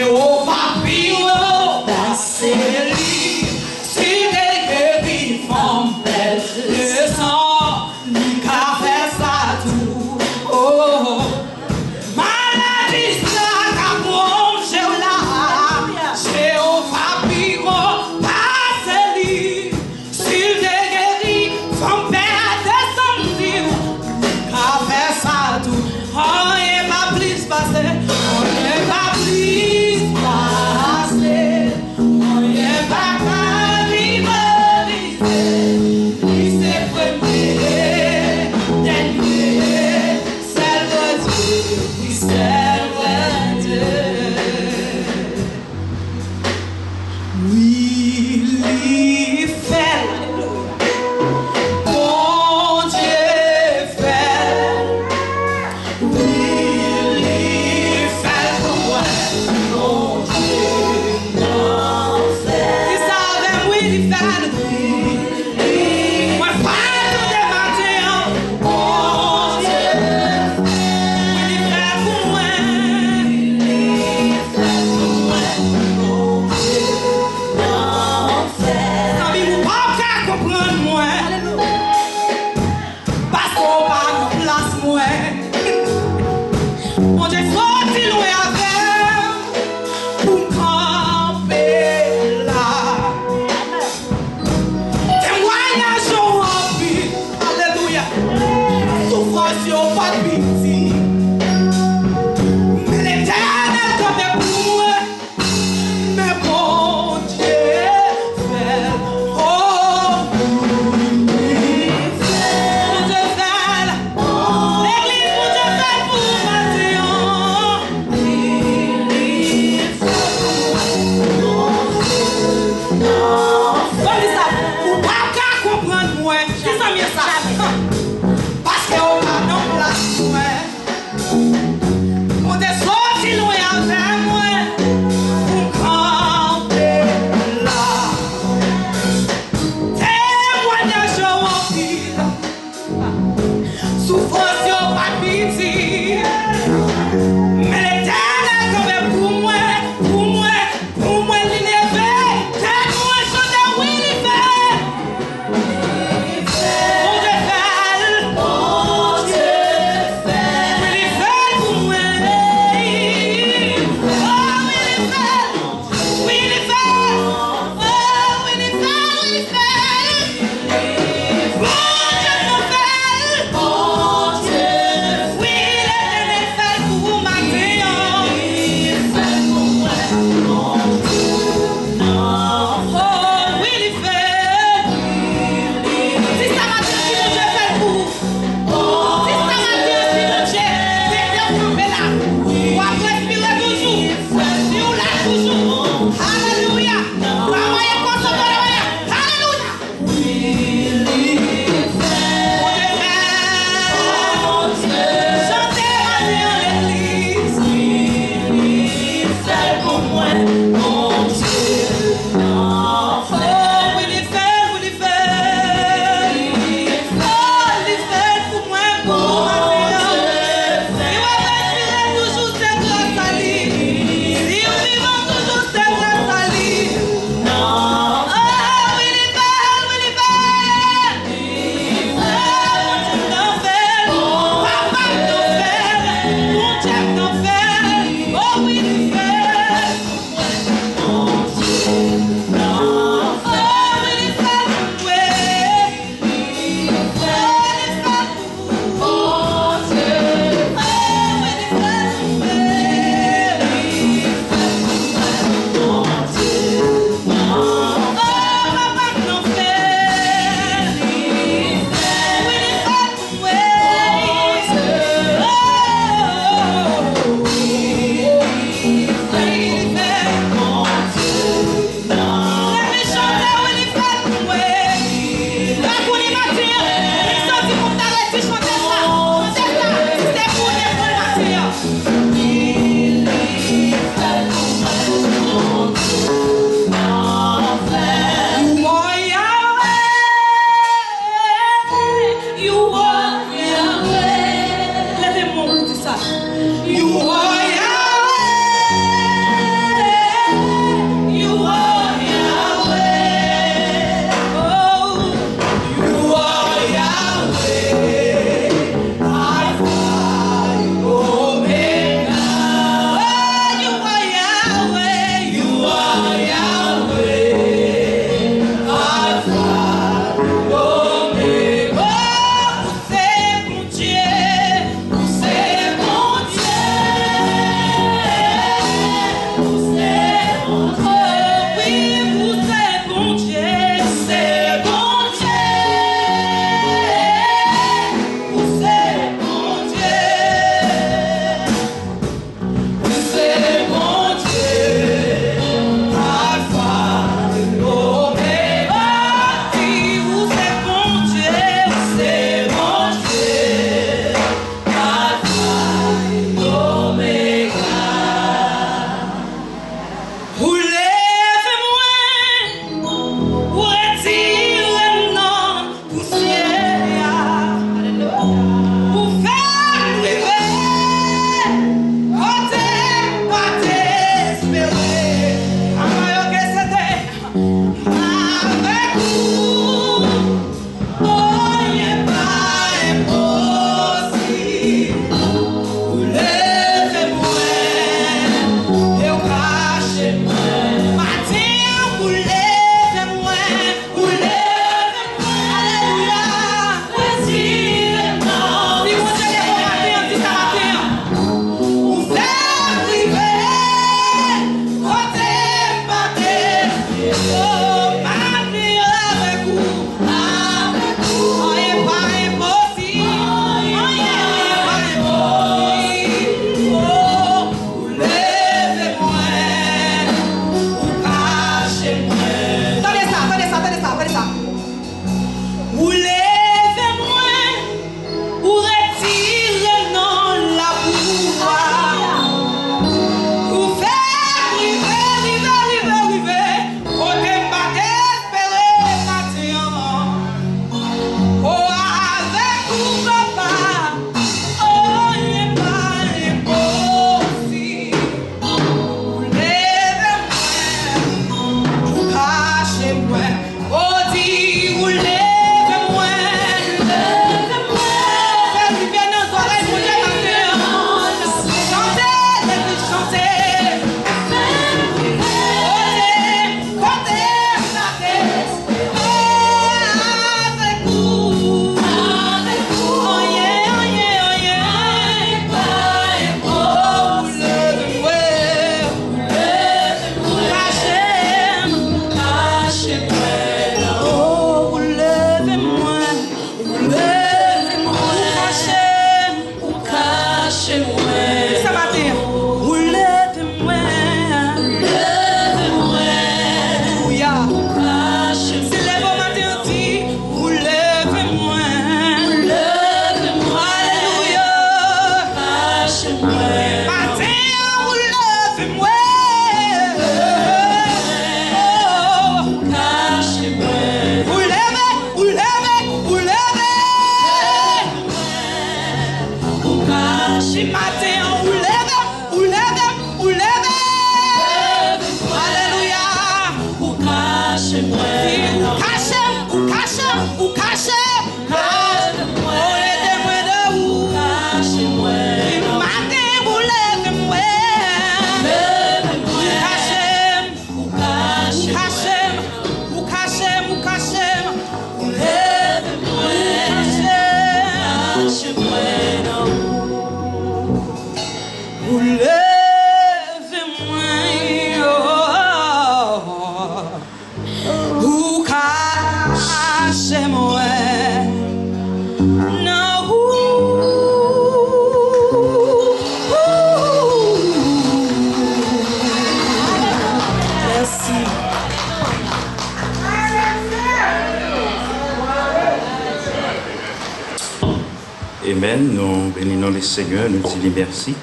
Amen. Nous bénissons le Seigneur, nous disons merci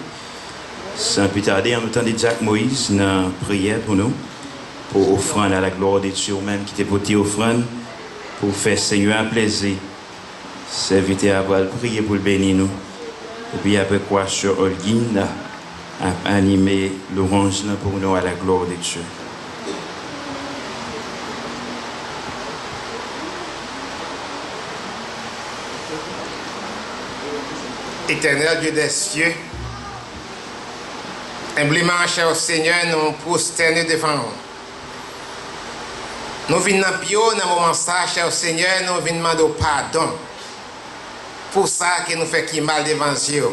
Sans plus tarder, en même temps de Jacques Moïse, dans prière pour nous, pour offrande à la gloire de Dieu, même qui était porté offrande, pour faire Seigneur un plaisir. Serviteur à prier pour le bénir nous. Et puis après quoi, sur Holguin, a animé l'orange pour nous à la gloire de Dieu. Éternel Dieu des cieux, humblement, cher Seigneur, nous prosternons devant nous. Nous venons dans le pio, dans le moment ça, cher Seigneur, nous venons demander pardon pour ça que nous faisons mal devant Dieu.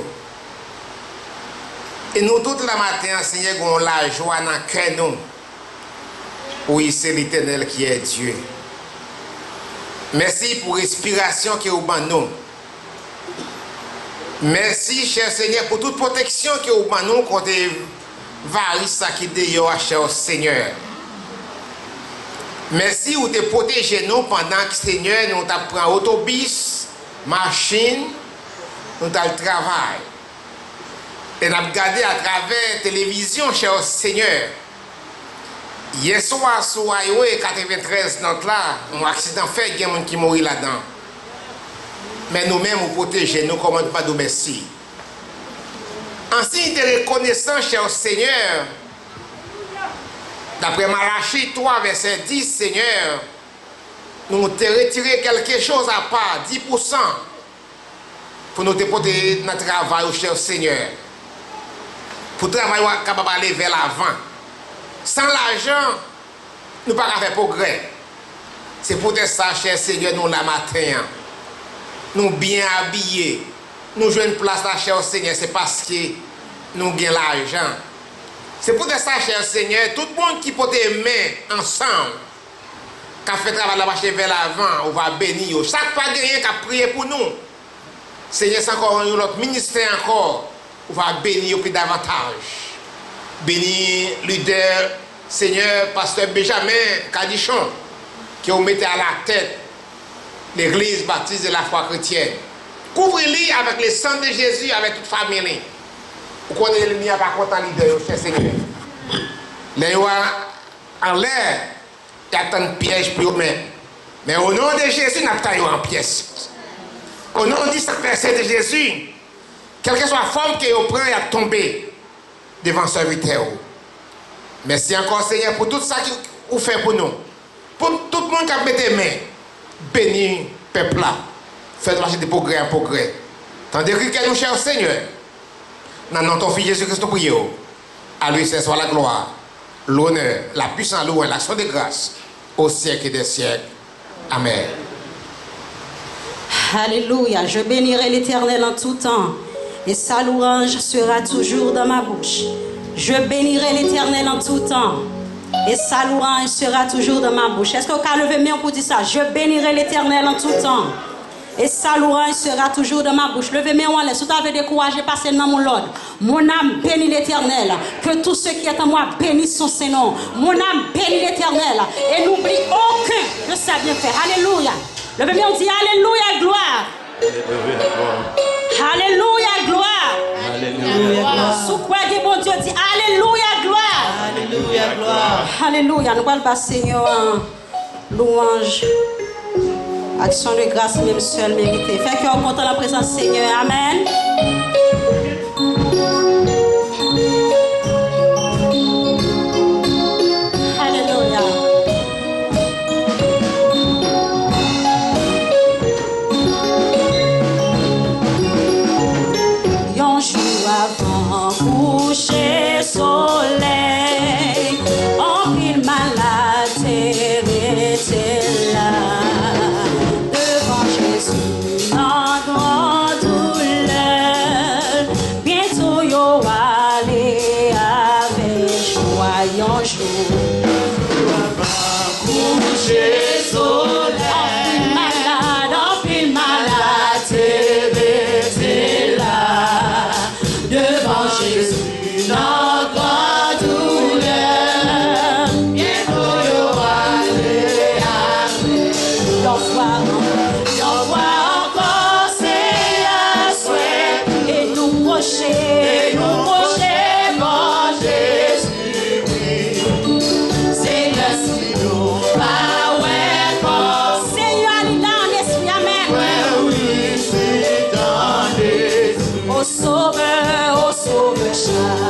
Et nous, toute la matin, Seigneur, nous avons la joie dans le cœur nous. Oui, c'est l'Éternel qui est Dieu. Merci pour l'inspiration que vous avez nous. Merci, cher Seigneur, pour toute protection que vous avez nous contre les varices qui dehors, cher Seigneur. Merci pour te protéger nous pendant que, Seigneur, nous prenons autobus, machine, nous avons le travail. Et nous avons regardé à travers la télévision, cher Seigneur. Hier soir, sur Highway 93, là, un accident fait, il y a des gens qui mourent là-dedans. Mais nous-mêmes, nous protégeons, nous ne commandons pas de merci. En signe de reconnaissance, cher Seigneur, d'après Malachie 3, verset 10, Seigneur, nous te retiré quelque chose à part, 10%, pour nous te porter notre travail, cher Seigneur. Pour travailler capable d'aller vers l'avant. Sans l'argent, nous ne pouvons pas faire progrès. C'est pour ça, cher Seigneur, nous la matin. Nous bien habillés. Nous jouons une place là, cher Seigneur, c'est parce que nous gagnons l'argent. C'est pour ça, cher Seigneur, tout le monde qui peut les mains ensemble, qui a fait travail là marcher vers l'avant, on va bénir. Chaque pas gagné qui a prié pour nous. Seigneur, c'est encore un autre ministère encore, on va bénir plus davantage. Bénir leader, Seigneur, pasteur Benjamin Cadichon, qui ont mis à la tête l'église baptiste de la foi chrétienne. Couvrez-les avec le sang de Jésus, avec toute famille. Vous connaissez le mien, pas content leader, cher Seigneur. Les en l'air, il y a tant de pièges pour eux-mêmes. Mais au nom de Jésus, il n'y a pas en pièces. Au nom du Saint-Verset de Jésus, quelle que soit la forme que vous prenez, il a tombé devant ce serviteur. Merci encore, Seigneur, pour tout ça que vous faites pour nous. Pour tout le monde qui a mis des mains, béni peuple là. Faites marcher de progrès en progrès. Tandis que nous, cher Seigneur, dans le nom de ton Fils Jésus-Christ, nous prions. À lui, ce soit la gloire, l'honneur, la puissance, louange, l'action de grâce, au siècle des siècles. Amen. Alléluia. Je bénirai l'Éternel en tout temps, et sa louange sera toujours dans ma bouche. Je bénirai l'Éternel en tout temps, et sa louange sera toujours dans ma bouche. Est-ce que vous pouvez lever main pour dire ça? Je bénirai l'Éternel en tout temps, et sa louange sera toujours dans ma bouche. Levez main en l'air. Si vous avez découragé, passez dans mon ordre. Mon âme bénit l'Éternel. Que tous ceux qui est en moi bénissent son Seigneur. Mon âme bénit l'Éternel. Et n'oublie aucun de sa bienfaits. Alléluia. Levez main, on dit Alléluia, gloire. Alléluia, gloire. Alléluia, gloire. Sous quoi que bon Dieu dit Alléluia, gloire. Alléluia, gloire. Alléluia. Nous allons passer Seigneur en louange. Action de grâce, même seul mérité. Fait que on compte la présence Seigneur. Amen. Alléluia. Un jour avant coucher soleil, en pile malade était là. Devant Jésus, en grande douleur, bientôt yo allé avec joie un jour. Avant coucher soleil, en pile malade était là. Devant Jésus, notre douleur, bientôt yo allé avec. Y'en voit encore, c'est à souhait, et nous procher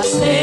Action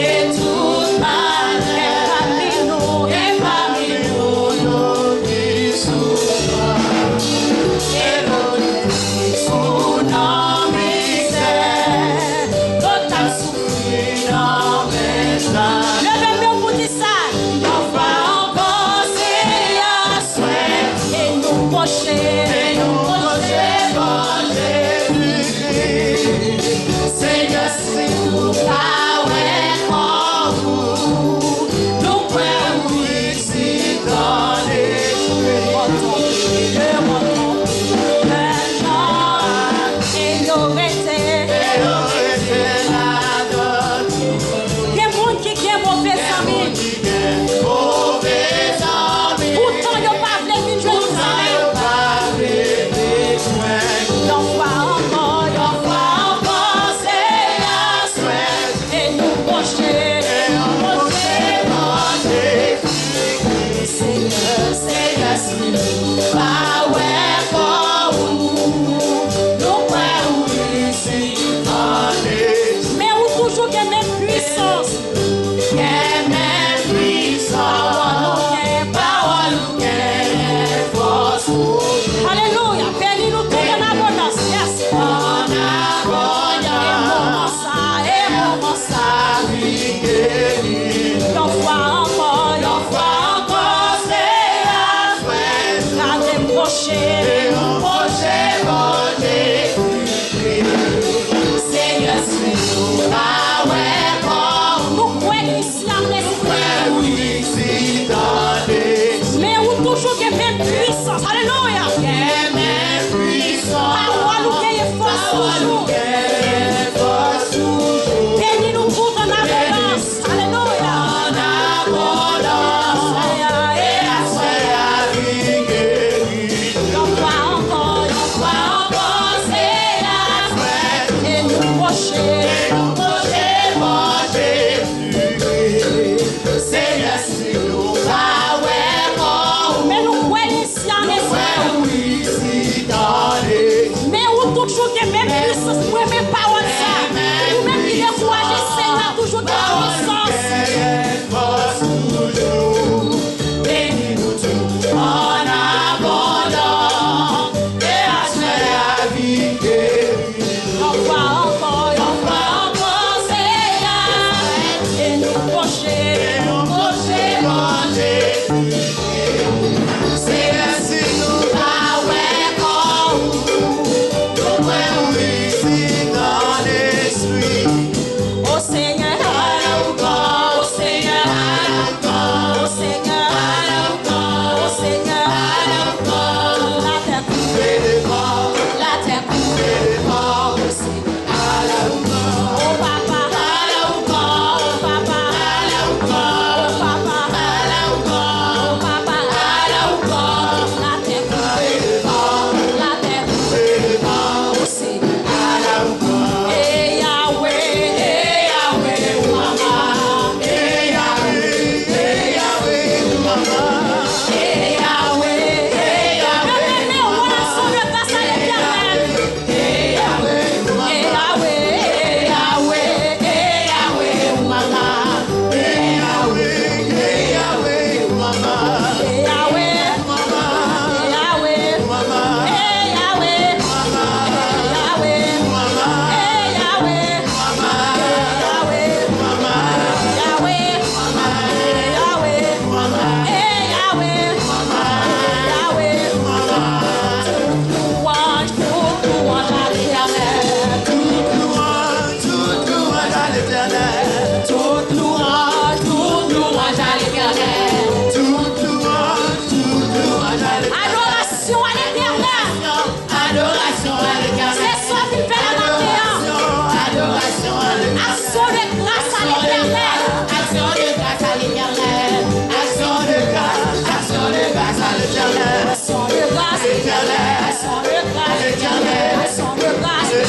de grâce,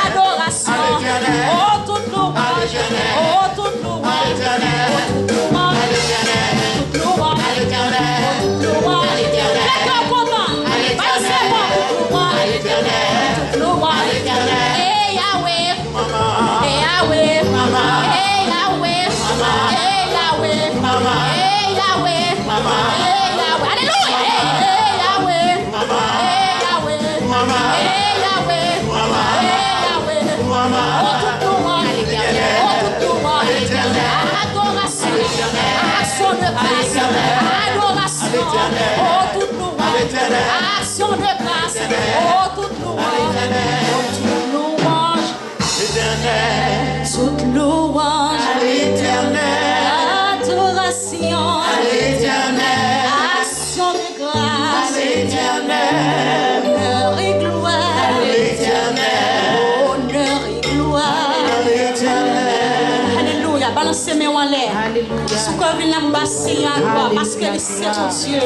adoration, oh toute louange, oh toute louange, toute louange, toute louange, faites-le content, passez-moi toute louange, toute louange, et Yahweh, et Yahweh, et Yahweh, et Yahweh, et Yahweh, alléluia, et Yahweh, et Yahweh, et Yahweh, oh toute louange, adoration, action de grâce, adoration, oh toute louange, action de grâce, oh toute louange, toute louange à l'Éternel, adoration à l'Éternel, action de grâce à l'Éternel, honneur et gloire à l'Éternel, honneur et gloire à l'Éternel. Alléluia, balancez mes en l'air. Alléluia. Ce qu'on vient nous basser à gloire parce que c'est mon Dieu.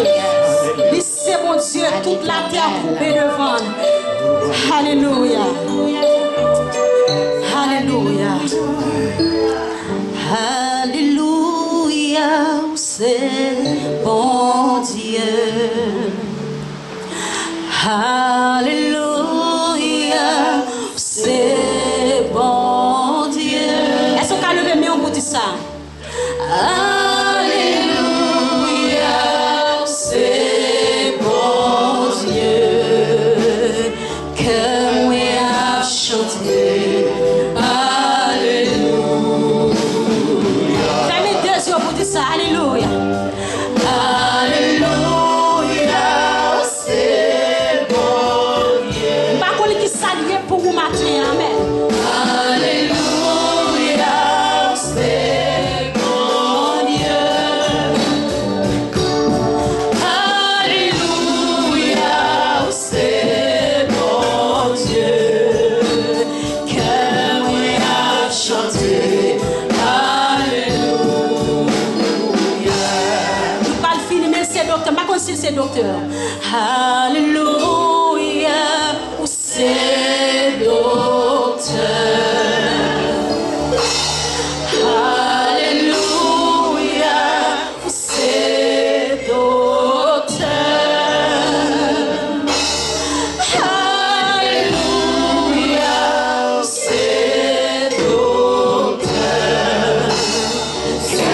C'est mon Dieu, toute la terre coupée devant. Alléluia. Alléluia. Alléluia, c'est bon Dieu. Alléluia, c'est bon Dieu. Est-ce qu'on peut lever mes mains pour dire ça? Alléluia, c'est bon Dieu. Que moi a chanté. Alléluia. Alléluia, c'est bon Dieu. Pas qu'on qui salue pour vous matin, amen. Alléluia, c'est bon Dieu. Alléluia, c'est bon Dieu. Que moi a chanté. C'est docteur. Alléluia, c'est docteur. Alléluia, c'est docteur. Alléluia, c'est docteur. Que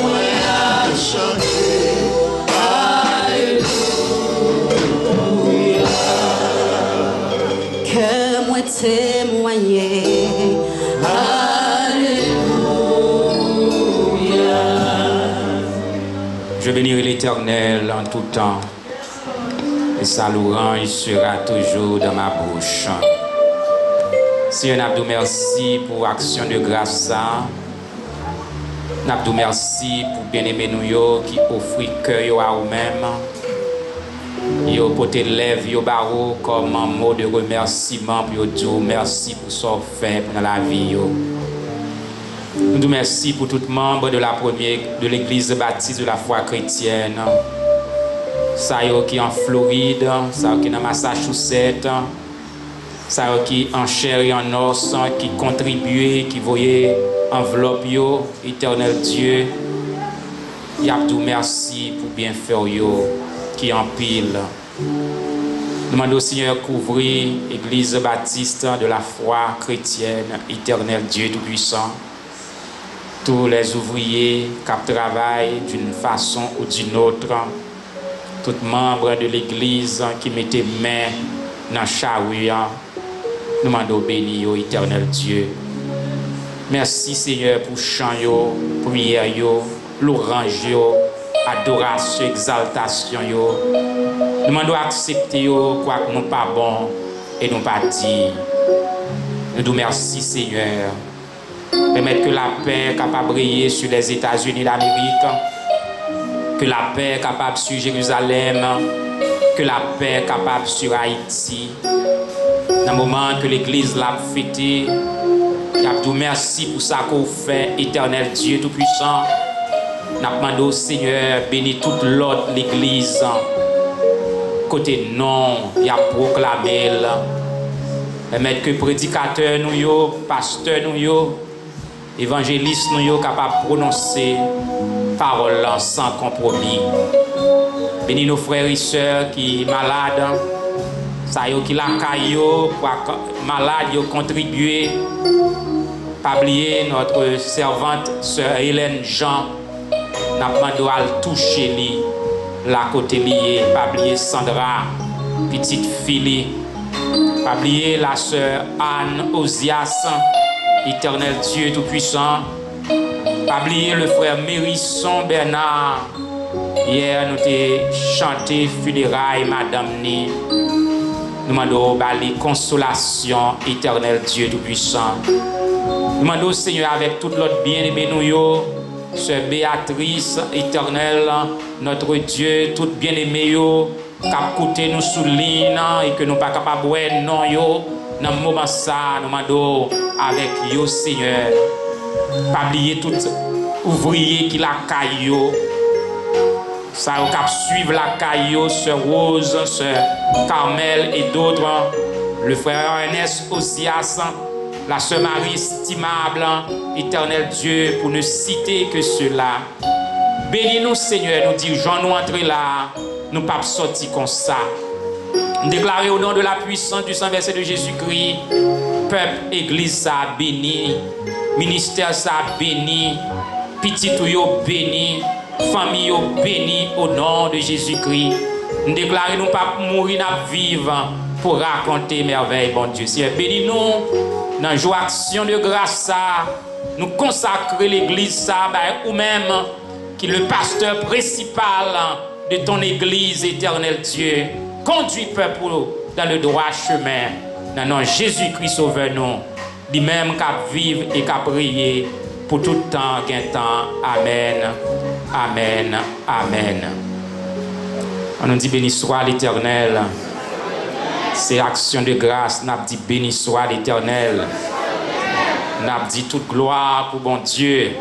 moi a chanté. Témoigner. Alléluia. Je bénirai l'Éternel en tout temps, et sa louange sera toujours dans ma bouche. Seigneur, Nabdou, merci pour l'action de grâce. Nabdou, merci pour bien-aimer nous qui offrit cœur à vous-même. Yo pote lève yo barreau comme un mot de remerciement pour dire merci pour ce fait dans la vie yo. Nous nous merci pour tout membre de de l'église baptiste de la foi chrétienne. Ça yo qui en Floride, ça qui dans Massachusetts, ça yo qui en chair et en os qui contribuent, qui voyait enveloppe yo, éternel Dieu. Yabdou merci pour bien faire yo. Qui empile. Nous demandons au Seigneur couvrir l'église baptiste de la foi chrétienne, éternel Dieu Tout-Puissant. Tous les ouvriers qui travaillent d'une façon ou d'une autre, tous membres de l'église qui mettaient main dans le charrue, nous demandons béni au éternel Dieu. Merci Seigneur pour chant, prière, louange, adoration, exaltation. Nous demandons accepter quoi que nous pas bon et nous pas dit. Nous nous merci Seigneur. Permettre que la paix capable de briller sur les États-Unis d'Amérique, que la paix capable sur Jérusalem, que la paix capable sur Haïti. Dans le moment que l'Église l'a fêté, nous merci pour ça qu'on fait, éternel Dieu Tout-Puissant. Nous demandons au Seigneur, bénis toute l'autre l'Église. Côté non, il a proclamé. Permettre que prédicateurs nous yo, pasteurs nous yo, évangélistes nous yo capables de prononcer parole sans compromis. Bénis nos frères et sœurs qui sont malades, ça yo qui la caillou pour malade yo contribuer. Pas oublier notre servante sœur Hélène Jean, n'a pas demandé toucher lui la côté lié. Pas oublier Sandra, petite fille. Pas oublier la sœur Anne Osias, éternel Dieu Tout-Puissant. Pas oublier le frère Mérisson Bernard. Hier, nous avons chanté funérailles, Madame Ni. Nous demandons la consolation, éternel Dieu Tout-Puissant. Nous demandons, Seigneur, avec toute l'autre bien-aimé, nous, sœur Béatrice, éternelle, notre Dieu, tout bien-aimé, cap côté nous souligne et que nous pas capable de non yo dans le moment ça nous demandons avec yo Seigneur pas oublier tout ouvrier qui la caillou ça au cap suivre la caillou sœur Rose sœur Carmel et d'autres le frère Ernest Osias la sœur Marie estimable éternel Dieu pour ne citer que cela. Bénis-nous Seigneur nous dirigeons nous entrer là. Nous ne pouvons pas sortir comme ça. Déclarer au nom de la puissance du sang versé de Jésus-Christ, peuple, église, ça béni, ministère, ça béni, petit ou béni, famille béni au nom de Jésus-Christ. Nous déclarons nous ne pouvons pas mourir, nous vivre pour raconter merveille, bon Dieu. Seigneur, bénis-nous dans la joie action de grâce, ça, nous consacrer l'église, ça, ou même qui est le pasteur principal de ton église, éternel Dieu. Conduis peuple dans le droit chemin. Dans le nom de Jésus-Christ, sauveur-nous. Lui-même qu'à vivre et qu'à prier pour tout temps, gain temps. Amen. Amen. Amen. On nous dit béni soit l'Éternel. C'est action de grâce. N'a dit béni soit l'Éternel. N'a dit toute gloire pour bon Dieu.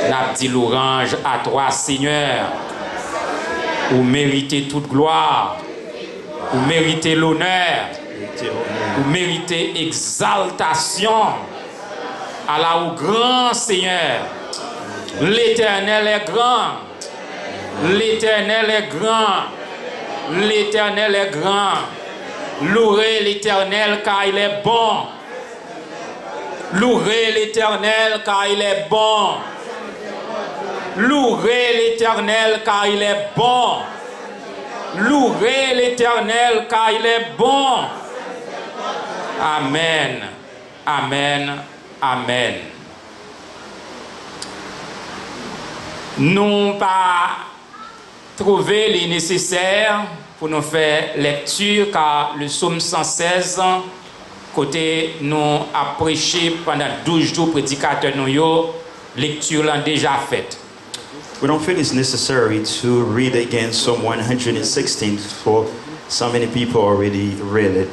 N'a dit l'orange à toi, Seigneur. Vous méritez toute gloire, vous méritez l'honneur, vous méritez exaltation. Allah au grand Seigneur, l'Éternel est grand, l'Éternel est grand, l'Éternel est grand. Louez l'Éternel car il est bon. Louez l'Éternel car il est bon. Louez l'Éternel car il est bon. Louez l'Éternel car il est bon. Amen. Amen. Amen. Nous pas trouvé les nécessaires pour nous faire lecture car le psaume 116 côté nous a prêché pendant 12 jours prédicateur nous lecture l'ont déjà faite. We don't feel it's necessary to read again Psalm 116 for so many people already read it.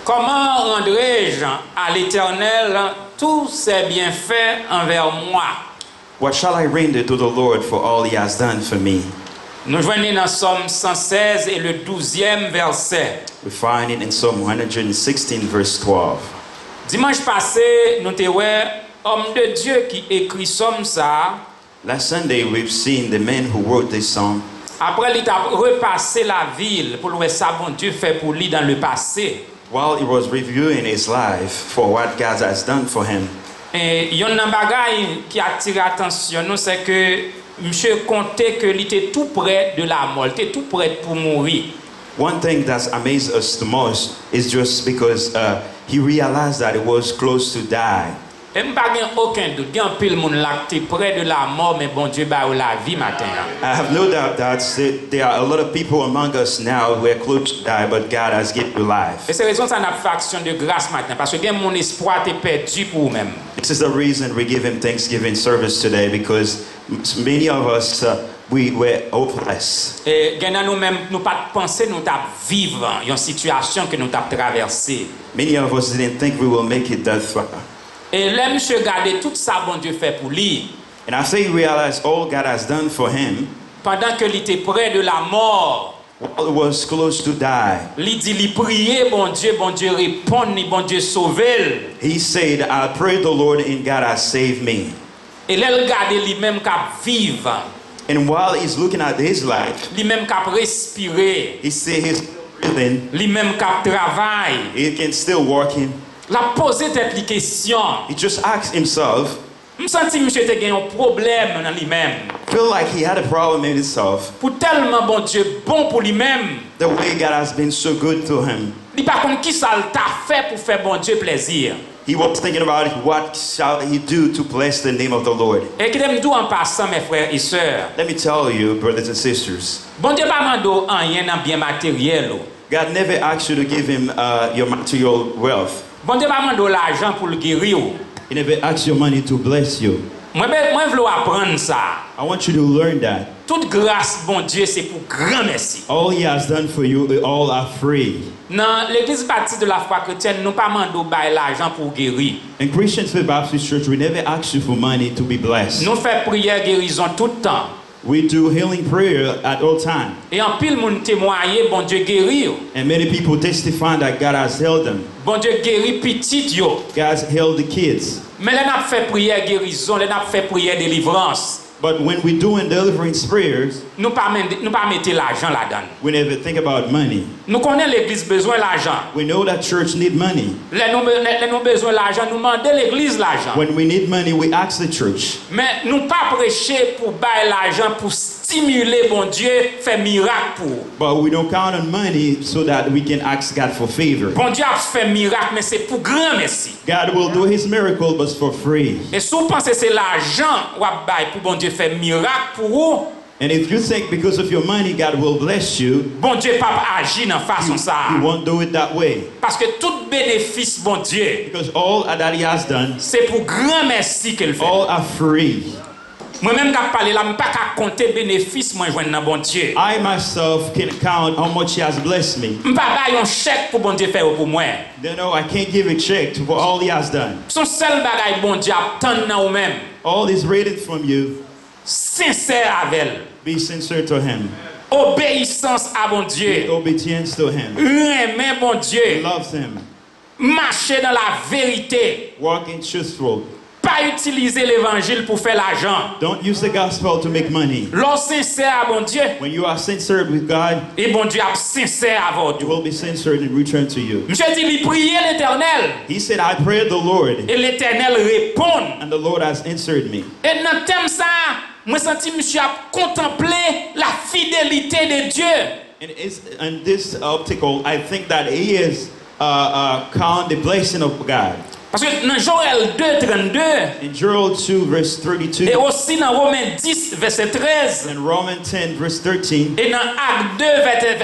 Comment rendrai-je à l'Éternel tous ses bienfaits envers moi? What shall I render to the Lord for all he has done for me? Nous joignons dans Psalm 116 et le 12e verset. We find it in Psalm 116 verse 12. Dimanche passé, nous avons vu homme de Dieu qui écrit Psalm ça. Last Sunday, we've seen the man who wrote this psalm. Après, il a repassé la ville pour voir ça bon Dieu fait pour lui dans le passé. While he was reviewing his life for what God has done for him. Et il y a un bagage qui attire l'attention, c'est que monsieur comptait que il était tout près de la mort, il était tout près pour mourir. One thing that's amazed us the most is just because he realized that he was close to die. Et je n'ai aucun doute. Il y a un peu de monde qui est près de la mort, mais bon Dieu va la vie matin. I have no doubt that there are a lot of people among us now who are close to die, but God has given you life. Et c'est raison que ça n'a pas fait action de grâce matin, parce que bien mon espoir est perdu pour vous-même. This is the reason we give him Thanksgiving service today, because many of us we were hopeless. Et nous-mêmes, nous pas penser nous t'a vivre une situation que nous t'a traversée. Many of us didn't think we will make it that far. Et là, monsieur regardez tout ça bon Dieu fait pour lui. And after he realized all God has done for him, pendant que il était près de la mort, while he was close to die, Il dit, il priait, bon Dieu répond, bon Dieu sauve. he said, I prayed the Lord and God has saved me. Et là, il regarde lui-même cap vivre, And while he's looking at his life, lui-même cap respirer, he said he's still breathing, lui-même cap travail. he can still walking. La poser cette question. He just asked himself, Je sens que monsieur te gagne un problème dans lui-même. feel like he had a problem in himself, Pour tellement bon Dieu bon pour lui-même, the way God has been so good to him. il par contre qui ça t'a fait pour faire bon Dieu plaisir. He was thinking about what shall he do to bless the name of the Lord. Et qui me dit en passant mes frères et sœurs, Let me tell you, brothers and sisters, bon Dieu pas mando rien dans bien matériel. God never asked you to give him your material wealth. Bon Dieu pas mando l'argent pour le guérir. He never asked your money to bless you. Moi veux apprendre ça. I want you to learn that. Toute grâce bon Dieu c'est pour grand merci. All he has done for you, they all are free. Dans l'église baptiste de la foi chrétienne, nous pas mando bail l'argent pour guérir. In Christian Faith Baptist Church, we never ask you for money to be blessed. Nous fait prière guérison tout le temps. We do healing prayer at all time. Et en pile monde témoigner bon Dieu guérir. And many people testify that God has healed them. Bon Dieu guérit petit yo. God has healed the kids. Mais là n'a fait prière guérison, là n'a fait prière délivrance. But when we do in deliverance prayers, Nous pas mettre l'argent là-dedans. we never think about money. Nous connaissons l'église besoin l'argent. We know that church need money. Là nous besoin l'argent, nous demandons l'église l'argent. When we need money, we ask the church. Mais nous pas prêcher pour bailler l'argent pour stimuler bon Dieu faire miracle pour. But we don't count on money so that we can ask God for favor. Bon Dieu a fait miracle mais c'est pour grand merci. God will do his miracle, but for free. Et si vous pensez c'est l'argent ou a bailler pour bon Dieu faire miracle pour vous, And if you think because of your money, God will bless you, bon Dieu pas agir dans façon ça. he won't do it that way. Parce que tout bénéfice bon Dieu, Because all that he has done, c'est pour grand merci qu'il fait. all are free. Moi-même qui parle là, je ne peux pas compter bénéfice moi joindre dans bon Dieu. I myself can count how much he has blessed me. Je ne peux pas bailler un chèque pour bon Dieu faire pour moi. You know, I can't give a check for all he has done. Son seul bagage bon Dieu attend dans vous-même. All is rated from you. Sincère avec elle. Be sincere to him. Obéissance à bon Be Dieu. obedience to him. Aimer bon Dieu. Loves him. Marcher dans la vérité. Walking truthful. Pas utiliser l'évangile pour faire l'argent. Don't use the gospel to make money. Lorsque sincère à bon Dieu. When you are sincere with God, Et bon Dieu a sincère à votre. you will be sincere in return to you. Monsieur dit, il priait l'Éternel. He said, I prayed the Lord, Et l'Éternel répond. and the Lord has answered me. Et dans le thème ça, moi senti monsieur a contemplé la fidélité de Dieu. And it's in this optical, I think that he is count the blessing of God. Parce que dans Joël 2:32 In Joel 2 verse 32 et aussi dans Romains 10 verset 13 and Romans 10 verse 13 et dans Actes 2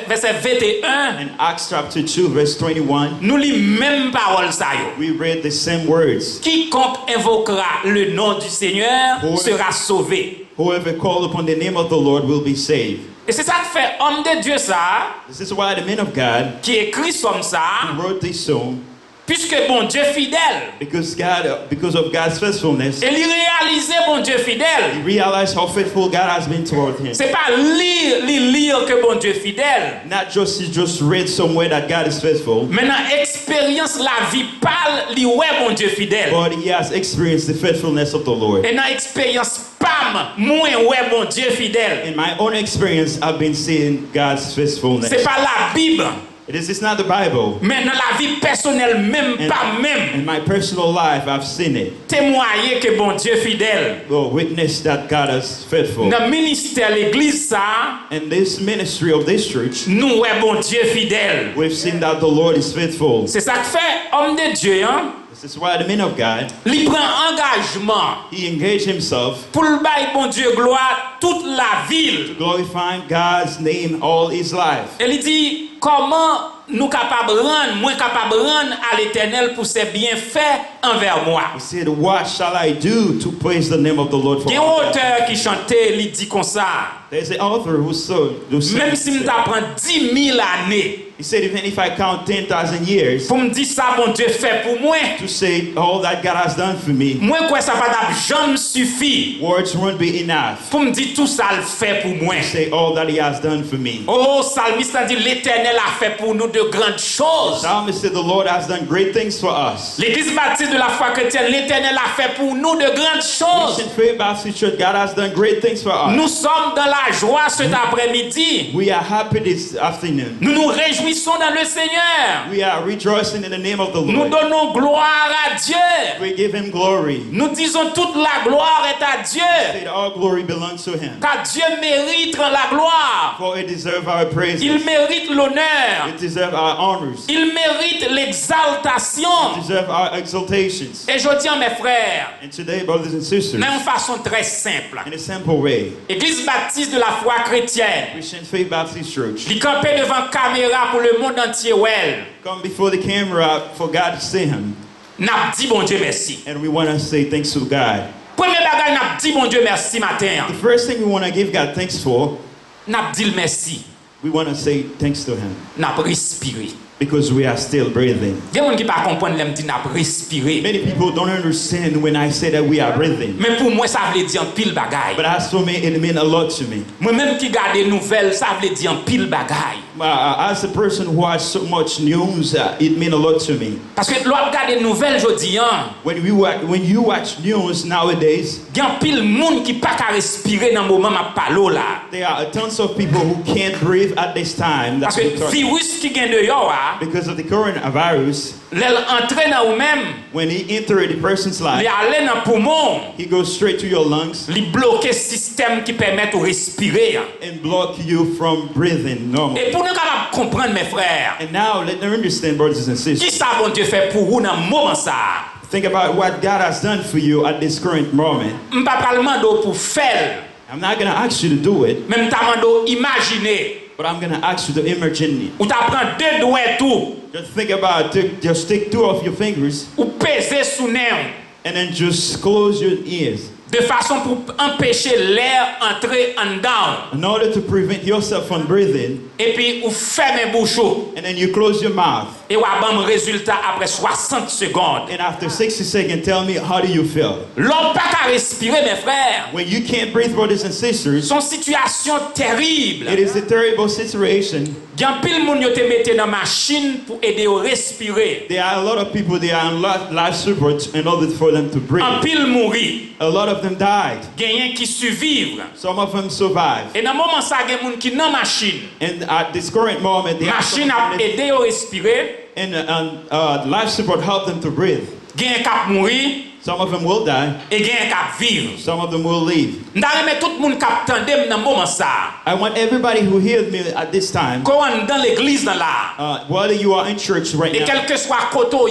verset 21 and Acts chapter 2 verse 21, nous lisons même parole ça yo. we read the same words. Quiconque invoquera le nom du Seigneur Oui. sera sauvé. Whoever called upon the name of the Lord will be saved. Et c'est ça que fait homme de Dieu ça This is why the man of God qui écrit comme ça who wrote this song, puisque bon Dieu fidèle because of God's faithfulness, et il réalisait bon Dieu fidèle. he realized how faithful God has been toward him. C'est pas lire que bon Dieu fidèle. Not just he just read somewhere that God is faithful, Mais dans expérience la vie parle li ouais bon Dieu fidèle. but he has experienced the faithfulness of the Lord. Et dans expérience pam moins ouais bon Dieu fidèle. In my own experience, I've been seeing God's faithfulness. C'est pas la Bible, It's not the Bible. mais dans la vie personnelle même pas même In my personal life, I've seen it. témoigner que bon Dieu fidèle. Well, witness that God is faithful. Dans ministère l'église ça, In this ministry of this church, nous ouais bon Dieu fidèle. we've seen that the Lord is faithful. C'est ça que fait homme de Dieu hein. This is why the man of God, Il prend engagement he engaged himself pour le bail bon Dieu gloire toute la ville. glorifying God's name all his life. Et il dit comment nous capables rendre, moins capables rendre à l'Éternel pour ses bienfaits envers moi. He said, what shall I do to praise the name of the Lord for Il y a un auteur qui chantait, il dit comme ça. There's an author who Même si je t'apprends 10 000 années, he said, even if I count 10,000 years, pour me dire ça, bon Dieu fait pour moi, to say all that God has done for me, moi quoi ça va jamais suffire. words won't be enough Pour me dire tout ça le fait pour moi. to say all that he has done for me. Oh, psalmiste a dit l'Éternel a fait pour nous de grandes choses. Psalmist said, the Lord has done great things for us. L'Église baptiste de la foi chrétienne, l'Éternel a fait pour nous de grandes choses. Christian Faith Baptist Church, God has done great things for us. Nous sommes dans la joie cet après-midi. We are happy this afternoon. Nous nous réjouissons dans le Seigneur. We are rejoicing in the name of the Nous Lord. donnons gloire à Dieu. We give him glory. Nous disons toute la gloire est à Dieu. Say that all glory belongs to him. Car Dieu mérite la gloire. For it deserves our praise. Il mérite l'honneur. It deserves our honors. Il mérite l'exaltation. It deserves our exaltations. Et je dis à mes frères, And today, brothers and sisters, d'une façon très simple, in a simple way, Église baptiste de la foi chrétienne, Christian Faith Baptist Church, il campait devant caméra pour le monde entier. come before the camera for God to see him. N'a dit bon Dieu merci. And we want to say thanks to God. Premier bagage n'a dit bon Dieu merci matin. The first thing we want to give God thanks for, N'a dit le merci. we want to say thanks to him. N'a respiré. Because we are still breathing. Il y a des gens qui ne comprennent pas que n'a respiré. Many people don't understand when I say that we are breathing. Mais pour moi ça veut dire un pile bagaille. But as for me, it means a lot to me. Moi même qui garde des nouvelles, ça veut dire un pile bagaille. As a person who has so much news, it means a lot to me. Parce que l'autre garde des nouvelles je dis When you watch news nowadays, il y a un pile monde qui pas qu'à respirer dans le moment ma parole là. there are tons of people who can't breathe at this time. Parce que le virus qui gagne de yo because of the coronavirus, l'elle entre dans ou même, when he entered a person's life, il aller dans poumon, he goes straight to your lungs, il bloque le système qui permet de respirer. and block you from breathing normally. Et pour nous capables comprendre mes frères, And now let them understand, brothers and qui sisters. ça bon Dieu fait pour vous dans moment ça? Think about what God has done for you at this current moment. M'pas pas demander pour faire, I'm not going to ask you to do it, même ta mando imaginer. but I'm going to ask you to imagine it. Ou t'apprends deux doigts tout, Just think about it. Just take two of your fingers ou peser sous nez, and then just close your ears de façon pour empêcher l'air entrer en dedans. in order to prevent yourself from breathing, Et puis ou fermer bouche and then you close your mouth. et ou avoir un résultat après 60 secondes. And after 60 seconds, tell me, how do you feel? L'homme pas qu'à respirer mes frères. When you can't breathe, brothers and sisters, Son situation terrible. it is a terrible situation. Il y a pile monde yo te mette dans machine pour aider à respirer. There are a lot of people, they are on life support in order for them to En breathe. pile mourir. A lot of them died. Gagnant qui survivent. Some of them survived. Et dans moment ça gagne monde qui dans machine. And at this current moment, they have Machine a aidé à respirer. and life support help them to breathe. Gagnant cap mourir Some of them will die. et gagnant cap vivre. Some of them will leave. M'ta remet tout monde cap tandem dans moment ça. I want everybody who hears me at this time, Quand on dans l'église dans là. whether you are in church right Et now, quel que soit côté ou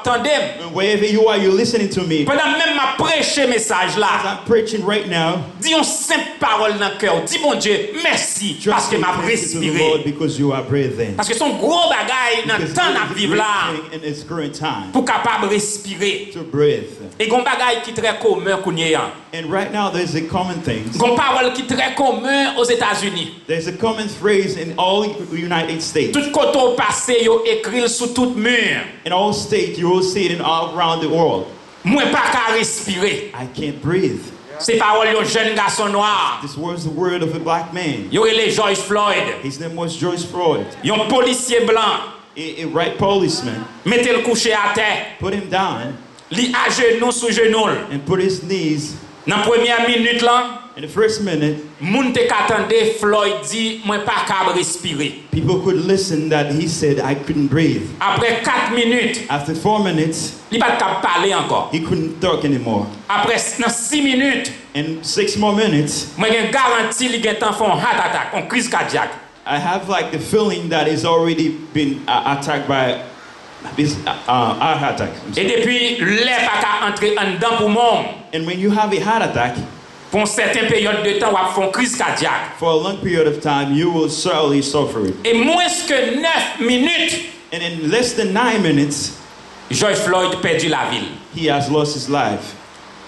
tandem. wherever you are, you're listening to me. Pendant même ma prêcher message As là. I'm preaching right now, Dis une simple parole dans le cœur. Dis mon Dieu, merci parce just que say m'a thank you to the respiré. Lord because you are breathing. Parce que son gros bagaille dans le Because temps it à is a vivre là great thing in its current time pour capable respirer. to breathe. Et gon bagaille qui très commun qu'on y a. And right now, there's a common thing. Gon parole qui très commun aux États-Unis. There's a common phrase in all United States. Tout côté au passé yo écrit sur tout mur. In all states, you will see it in all around the world. Moi pas qu'à respirer. I can't breathe. C'est parole yo jeune garçon noir. This was the word of a black man. Yo relé George Floyd. His name was George Floyd. Yon policier blanc. A white policeman Mettez le coucher à terre. put him down Li à genoux sous genou. and put his knees. Dans première minute là, In the first minute, moun te katande Floyd dit moi pas capable respirer. people could listen that he said, I couldn't breathe. Après 4 minutes, After 4 minutes, il pas capable parler encore. he couldn't talk anymore. Après 6 minutes, In 6 more minutes, moi j'ai garanti li gen tan font heart attack, on crise cardiaque. I have like the feeling that he's already been attacked by this heart attack. Et depuis l'air pas qu'à entrer en dedans poumon. And when you have a heart attack, Pour une certaine période de temps, on va faire crise cardiaque. For a long period of time, you will certainly suffer it. Et moins que 9 minutes, And in less than 9 minutes, George Floyd perdu la ville. he has lost his life.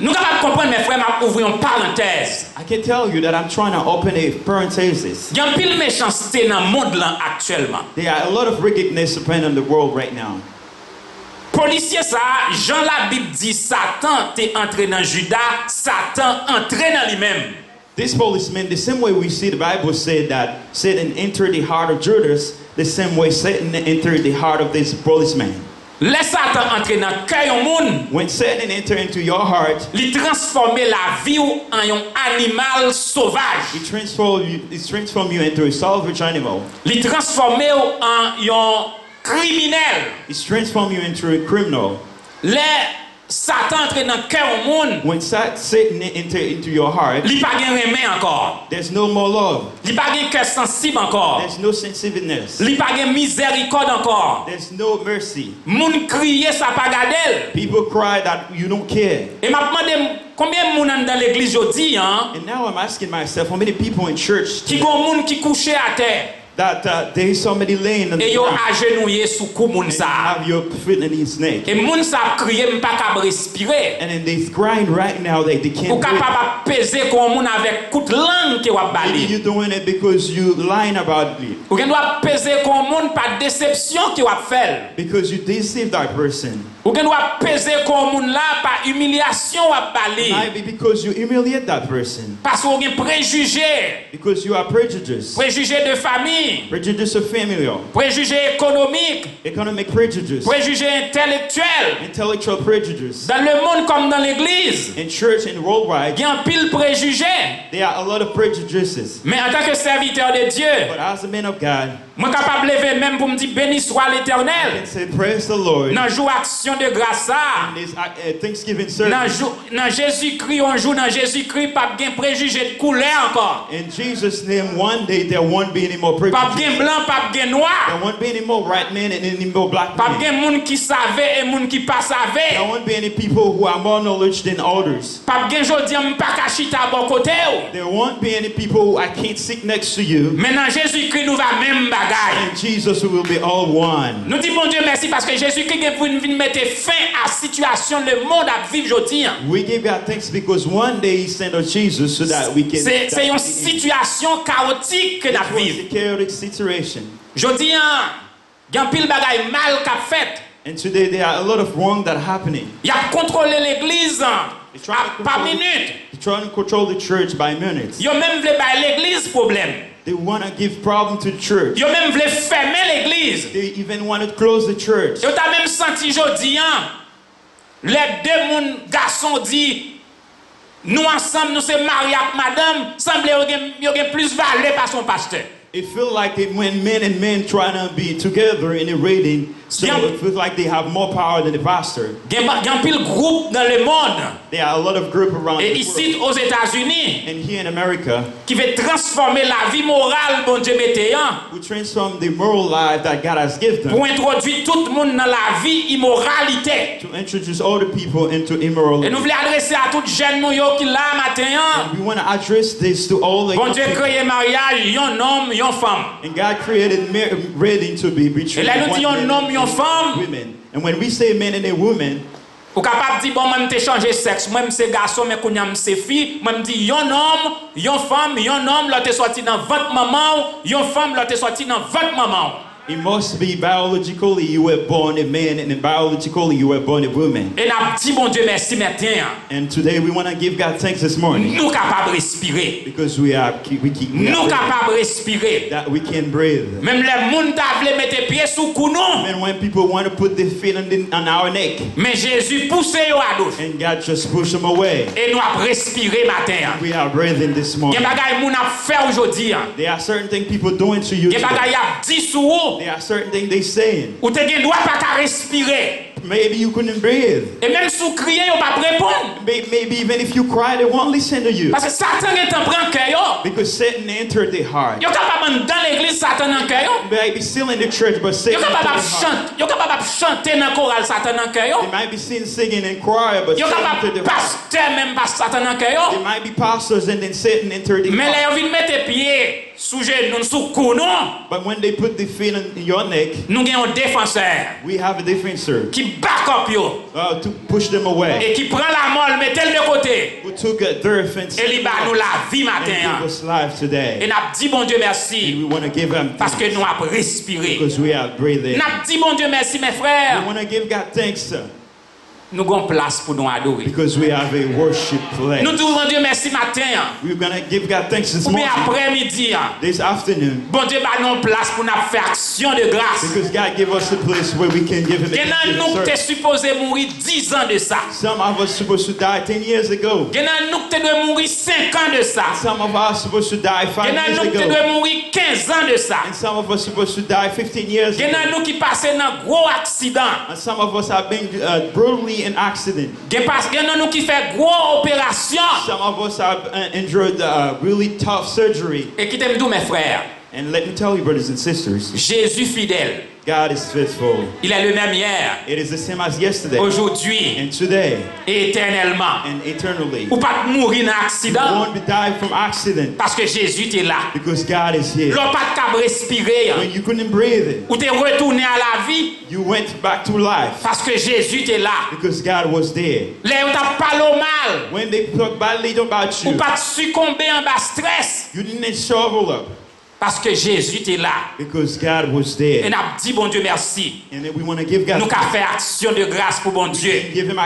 Nous capables de comprendre, mes frères, m'a ouvrir une parenthèse. I can tell you that I'm trying to open a parenthesis. Il y a un pile méchanceté dans le monde là actuellement. There are a lot of wickedness upon in the world right now. Policier ça, Jean la Bible dit Satan t'est entré dans Judas, Satan entré dans lui-même. This policeman, the same way we see the Bible said that Satan entered the heart of Judas, the same way Satan entered the heart of this policeman. Laisse Satan entrer dans le cœur du monde. When Satan enters into your heart, Il transforme la vie en un animal sauvage. it transforms you into a savage animal. Il transforme en un criminel. It transforms you into a criminal. Les Satan entre dans le cœur du monde. When Satan enters into your heart, Il pas gain remè encore. there's no more love. Il pas gain cœur sensible encore. There's no sensitiveness. Il pas gain miséricorde encore. There's no mercy. Moun crier ça pas gadel. People cry that you don't care. Et m'a demandé combien moun dans l'église jodi hein And now I'm asking myself, how many people in church qui gon moun qui couché à terre that there is somebody laying on the et yo ground agenouillé sous cou moun and ça. have your foot in his neck. Et moun ça crier m'pa capable respirer. And then they're crying right now that they Ou can't breathe. capable peser comme moun avec coup de langue qui wa Maybe bali. you're doing it because you lying about it. Ou gen doit peser comme moun par déception qui wa faire. Because you deceived that person. Ou gen doit peser comme moun là par humiliation wa bali. Maybe because you humiliate that person. Parce qu'on gen préjugé, Because you are prejudiced. préjugé de famille, Prejudice of familial. préjugé économique, Economic prejudice. préjugé intellectuel. Intellectual prejudice. Dans le monde comme dans l'église, In church and worldwide, il y a un pile préjugé. there are a lot of prejudices. Mais en tant que serviteur de Dieu, But as a man of God, moi capable de lever même pour me dire béni soit I l'Éternel. can say praise the Lord. Dans jour action de grâce ça, In this Thanksgiving dans service. dans Jésus-Christ un jour dans Jésus-Christ pas gain préjugé de couleur encore. In Jesus' name, one day there won't be any more Pas prejudice. gain blanc, pas gain noir. There won't be any more white men and any more black Pas men. gain moun qui savait et moun qui pas There savait. won't be any people who are more knowledge than others. Pas gain jodi on pas kachita à bon côté. There won't be any people who I can't sit next to you. Maintenant Jésus-Christ nous va même bagaille. And Jesus will be all one. Nous disons bon Dieu merci parce que Jésus-Christ est venu mettre fin à la situation le monde à vivre aujourd'hui. We give God thanks because one day He sent us Jesus so that we can. C'est une situation chaotique que nous vivons. It's a chaotic situation. Jodi il y a un pile bagaille mal qu'a fait. And today there are a lot of wrong that are happening. Il a contrôlé l'église par minute. They're trying to control the church by minutes. Yo même voulu ba l'église problème. They want to give problem to the church. Yo même voulu fermer l'église. They even want to close the church. Yo t'a même senti jodi les deux moun garçons dit nous ensemble nous c'est marié avec madame, semble yo gen plus valeur par son pasteur. It feels like when men and men trying to be together in a rating, so it feels like they have more power than the pastor. Il y a un pile groupe dans le monde. There are a lot of groups around Et the ici world. aux États-Unis And here in America, qui veut transformer la vie morale bon Dieu mette we transform the moral life that God has given them pour introduire tout le monde dans la vie immoralité. to introduce other people into immorality. Et nous voulons adresser à toutes jeunes nous yo qui là matin. And we want to address this to all the Bon young Dieu people. créé mariage, un homme, une femme. And God created rating to be between Et là, nous one disons man homme, and une femme. women. And when we say men and a woman, Ou capable de dire, bon, moi, je changé sexe. Moi, c'est garçon, mais quand c'est fille. Moi, je dis, yon homme, yon femme, yon homme, l'autre est sorti dans votre maman, yon femme, l'autre est sorti dans votre maman. it must be biologically you were born a man and biologically you were born a woman. Et n'a dit, bon Dieu, merci maintenant. And today we want to give God thanks this morning Nous capables de respirer. because we are Nous capables de respirer. that we can breathe. Même les gens qui mettre pieds sous cou nous. And when people want to put their feet on our neck, Mais Jésus pousse yo à douce. and God just push them away, Et nous avons respiré matin. we are breathing this Il y morning. a des choses qui ont fait aujourd'hui. There are certain things people doing to you Il y a des today. choses qui ont dit sur vous. yo. There are certain things they saying. Ou te gen droit pas qu'à respirer. Maybe you couldn't breathe. Et même si vous criez, vous pas répondre. Maybe even if you cry, they won't listen to you. Parce que Satan est en prend cœur yo. Because Satan entered their heart. Yo capable dans l'église Satan en cœur yo. Maybe still in the church, but Satan Yo entered capable their heart. chanter, yo capable chanter dans chorale Satan en cœur yo. They might be singing and crying, but Yo Satan capable entered their heart. pasteur même pas Satan en cœur yo. They might be pastors and then Satan entered their Mais heart. là yo vinn mettre pied sous genou sous cou non. But when they put the feet on your neck, Nous avons un défenseur we have a defensor qui back up yo to push them away. et qui prend la molle mettez-le de côté. Who took their offense Et il bat nous la vie and matin. give us life today. Et n'a dit bon Dieu And merci we want to give them parce que thanks nous avons respiré. because we are breathing. N'a dit bon Dieu merci mes We frères. want to give God thanks Nous avons place pour nous adorer. because we have a worship place. Nous disons bon Dieu merci matin. We're going to give God thanks this Ou bien morning, après-midi. this afternoon, Bon Dieu bat nous place pour nous faire action de grâce. because God gave us a place where we can give Him Il y en a nous qui a sommes supposés mourir 10 ans de ça. Some of us supposed to die 10 years ago. Il y en a nous qui devons mourir 5 ans de ça. Some of us supposed to die 5 Il y en a years nous qui ago. devons mourir 15 ans de ça. And some of us supposed to die 15 years Il y en a ago. nous qui passent dans un gros accident. And some of us have been brutally in accident. Il y en a nous qui fait gros opération. Some of us have endured really tough surgery. Et qui t'aime tout mes frères. And let me tell you, brothers and sisters, Jésus fidèle. God is faithful. Il est le même hier, It is the same as yesterday, aujourd'hui and today, et éternellement. and eternally. Ou pas mourir dans un You accident won't be dying from accident parce que Jésus est là. because God is here. L'on pas de respirer. When you couldn't breathe, Ou t'es retourné à la vie you went back to life parce que Jésus est là. because God was there. Là où t'as parlé au mal. When they talk badly about Ou you, pas succomber en bas stress you didn't shovel up parce que Jésus est là. because God was Et there. n'a dit bon Dieu merci. And then we want to give God Nous qu'à faire action de grâce pour bon Dieu. give Him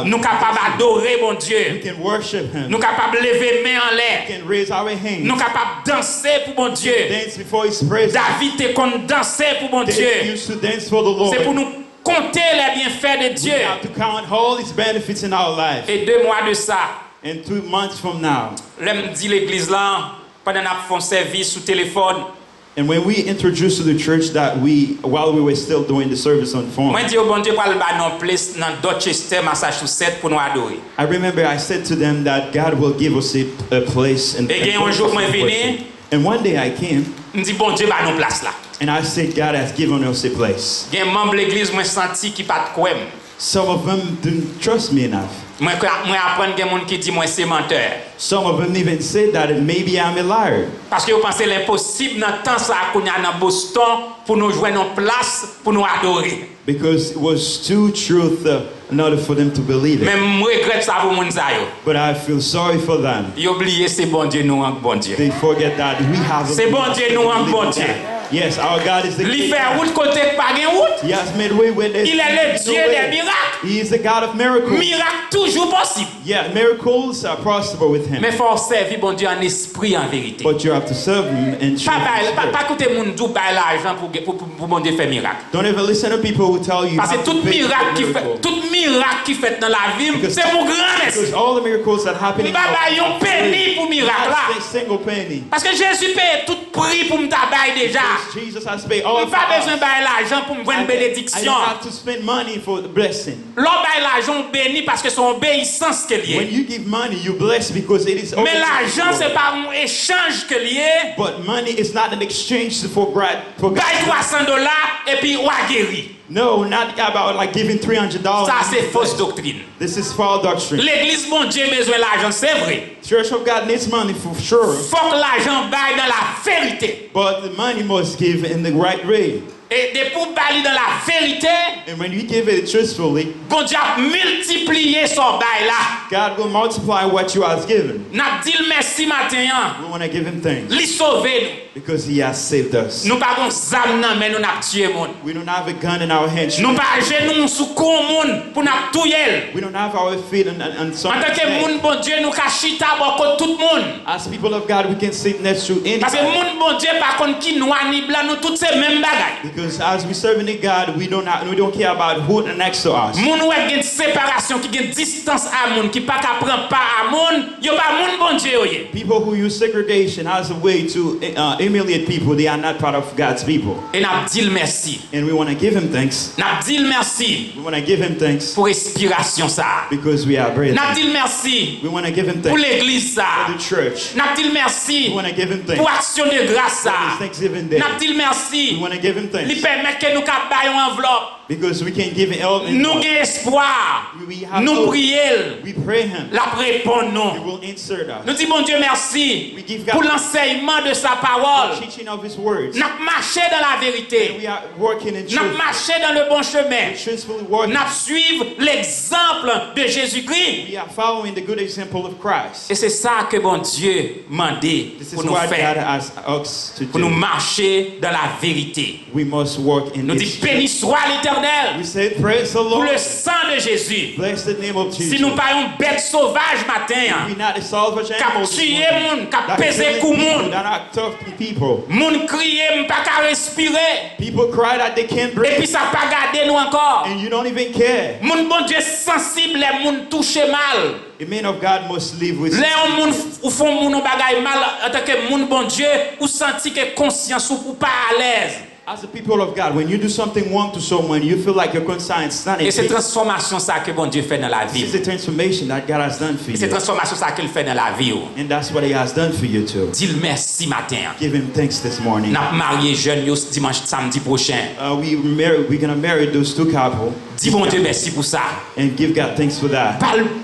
Nous capables d'adorer bon we Dieu. can worship Him. Nous capables de lever main en We l'air. can raise our hands, Nous capables de danser pour bon Dieu. dance before His presence. David te compte danser pour bon They Dieu. used to dance for the Lord. C'est pour nous compter les bienfaits de We Dieu. have to count all His benefits in our life. Et 2 mois de ça, And 2 months from now, l'aime dit l'église là, pendant qu'on fait un service sous téléphone, and when we introduced to the church that while we were still doing the service on phone, moi dis au bon Dieu pour aller dans place dans Dorchester, Massachusetts pour nous adorer. I remember I said to them that God will give us a place. And Un jour moi venu, and one day I came, me dit bon Dieu va nous place là. and I said, God has given us a place. Il y a un membre de l'église moi senti qui pas de quoi. Some of them didn't trust me enough. Moi apprendre qu'il y a monde qui dit moi c'est menteur. Some of them even said that maybe I'm a liar. Parce que vous pensez l'impossible dans temps ça qu'on y a dans Boston pour nous jouer une place pour nous adorer. Because it was too truth in order for them to believe it. Même moi regrette ça pour moun sa yo. But I feel sorry for them. Ils oublié c'est bon Dieu nous en bon Dieu. They forget that we have a C'est bon Dieu nous en bon Dieu. Yes, our God is the Il King. fait route côté pas gain route. He has made way where there's Il est le no Dieu way. des miracles. He is the God of miracles. Miracle toujours possible. Yeah, miracles are possible with Him. Mais faut servir bon Dieu en esprit en vérité. But you have to serve Him in truth. Pas écouter moun dou bay l'argent pour bon Dieu faire miracle. Don't ever listen to people who tell you. Parce que how to tout pay for miracle qui fait dans la vie, c'est mon grand merci. Because all the miracles that happen in Pas bay un penny pour miracle là. a single penny. Parce que Jésus paye tout prix pour me tabailler déjà. Jesus has paid all Pas besoin de bailler l'argent pour me voir une I bénédiction. don't have to spend money for the blessing. L'on baille l'argent béni parce que son obéissance que lié. When you give money, you bless because it is. Mais l'argent c'est pas un échange que lié. But money is not an exchange for God. Baille $300 et puis ou guéri. No, not about like giving $300. Ça c'est fausse doctrine. This is false doctrine. L'église bon Dieu besoin l'argent, c'est vrai. Church of God needs money for sure. Faut que l'argent baille dans la vérité. But the money must give in the right way. Et de pour bailler dans la vérité, And when you give it truthfully, bon Dieu a multiplié son bail là. God will multiply what you have given. N'a dit merci matin. We want to give Him thanks Li sauver because He has saved us. nous. Nous pas gon zam nan mais nous n'a tué monde. We don't have a gun in our hands. Nous pas genou sous kon monde pour n'a tuer. We don't have our feet on En tant someone's que neck. monde bon Dieu nous ka chita boko tout monde. As people of God, we can sit next to Parce que anybody. monde bon Dieu par contre qui noir ni blanc nous toutes ces mêmes bagailles. Because as we serving the God, we don't care about who next to us. Moun wè gen séparation, qui gen distance à moun, qui pas ka prend part à moun, yo pas moun bon Dieu yo ye. People who use segregation as a way to humiliate people, they are not part of God's people. Et n'a dit merci. And we want to give him thanks. N'a dit merci. We want to give him thanks pour respiration ça. because we are breathing. N'a dit merci. We want to give him pour thanks l'église ça. for the church. N'a dit merci. We want to give him thanks pour action de grâce ça. for his Thanksgiving day. N'a dit merci. We want to give him thanks Li permet que nous cap bayon enveloppe. because we can give him all. Nous avons espoir. We have Nous hope. prions. We pray him. La répond He nous. will insert us. Nous disons bon Dieu merci We give God pour l'enseignement de sa parole. the teaching of his words. Nous avons marché dans la vérité. We are working in Nous avons truth. marché dans le bon chemin. Truthfully working. Nous avons suivi l'exemple de Jésus-Christ. We are following the good example of Christ. Et c'est ça que bon Dieu m'a dit This is pour nous what God faire. has us to Pour nous do. marcher dans la vérité. We must work in Nous this disons béni soit l'Éternel We say praise the pour Lord. le sang de Jésus. Bless the name of Jesus. Si nous pas une bête sauvage matin, We're not a salvage Cap animal this tuer morning. moun, cap That peser killing kou people, moun. that are tough people. moun crier, m'pas ka respirer. People cry that they can't Et puis breathe, ça pas garder nous encore. and you don't even care. Moun bon Dieu sensible, les moun touche mal. A man of God must live with. Les moun ou font moun bagay mal en tant que moun bon Dieu ou senti que conscience ou pas à l'aise. As the people of God, when you do something wrong to someone, you feel like your conscience is not Et in c'est peace. transformation ça que bon Dieu fait dans la This vie. is the transformation that God has done for Et c'est you, transformation ça qu'il fait dans la vie. and that's what He has done for you too. Dis-le merci matin. Give Him thanks this morning. N'a marié jeune yo dimanche samedi prochain. We're gonna marry those two couples, Dis bon Dieu merci pour ça. and give God thanks for that.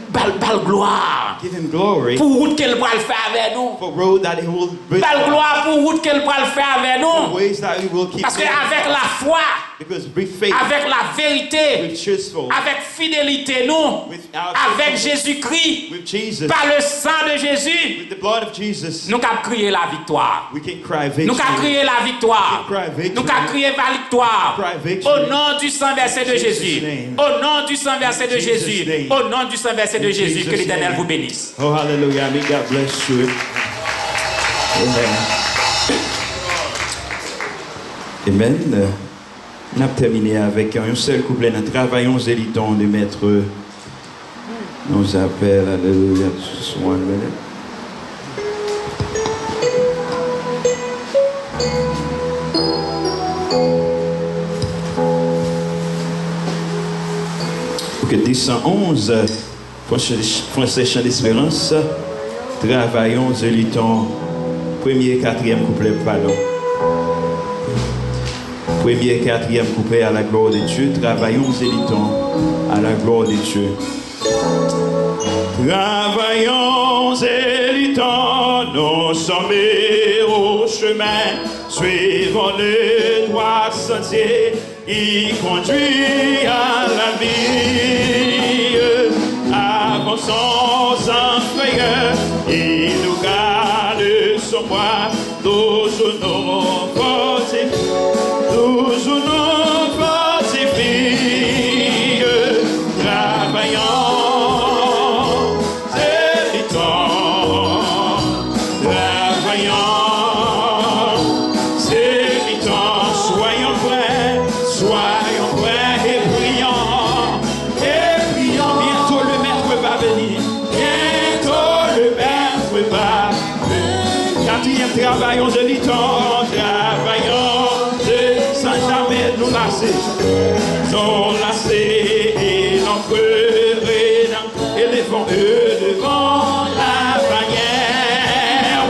Bal gloire. Give Him glory Pour route qu'elle va le faire avec nous. for road that He will bring, Bal gloire pour route qu'elle va le faire avec nous. ways that He will keep. Parce going. qu'avec la foi, Because with faith, avec la vérité, with truthful, avec fidélité, nous, with our avec Jésus-Christ, with Jesus, par le sang de Jésus, with the blood of Jesus, nous avons crié la victoire. we can cry Nous victory. avons crié la victoire. We can cry victory. Nous avons crié la victoire. Cry victory. Au nom du sang versé de In Jesus' Jésus. name. Au nom du sang versé de In Jesus' Jésus. name. Au nom du sang versé de In Jésus. Que Jesus' l'Éternel name. vous bénisse. Oh, hallelujah. May God bless you. Amen. Amen. On a terminé avec un seul couplet. Nous travaillons éliton de mettre nos appels. Alléluia. Just one minute. Ok, 1011, Français Chant d'Espérance. Travaillons éliton. Premier et quatrième couplet, pardon. Premier et quatrième couplet à la gloire de Dieu. Travaillons éliton à la gloire de Dieu. Travaillons éliton, nous sommes au chemin, suivons le droit sentier qui conduit à la vie. Avançons sans frayeur, il nous garde son bras, toujours nous fortifie, toujours nous fortifie. Travaillons. Travaillons de l'étang, travaillons sans jamais nous lasser. Sans lasser et l'encreurer et les vents devant la bannière.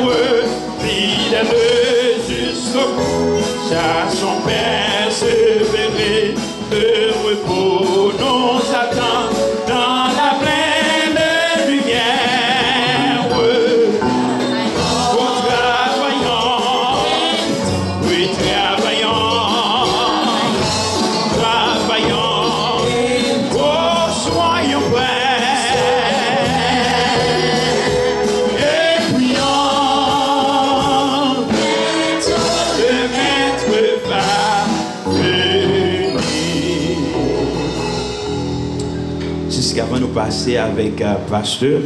Fidèle jusqu'au bout, chassons persévérer. Heureux pour nous attend dans la pleine lumière. Avant de passer avec pasteur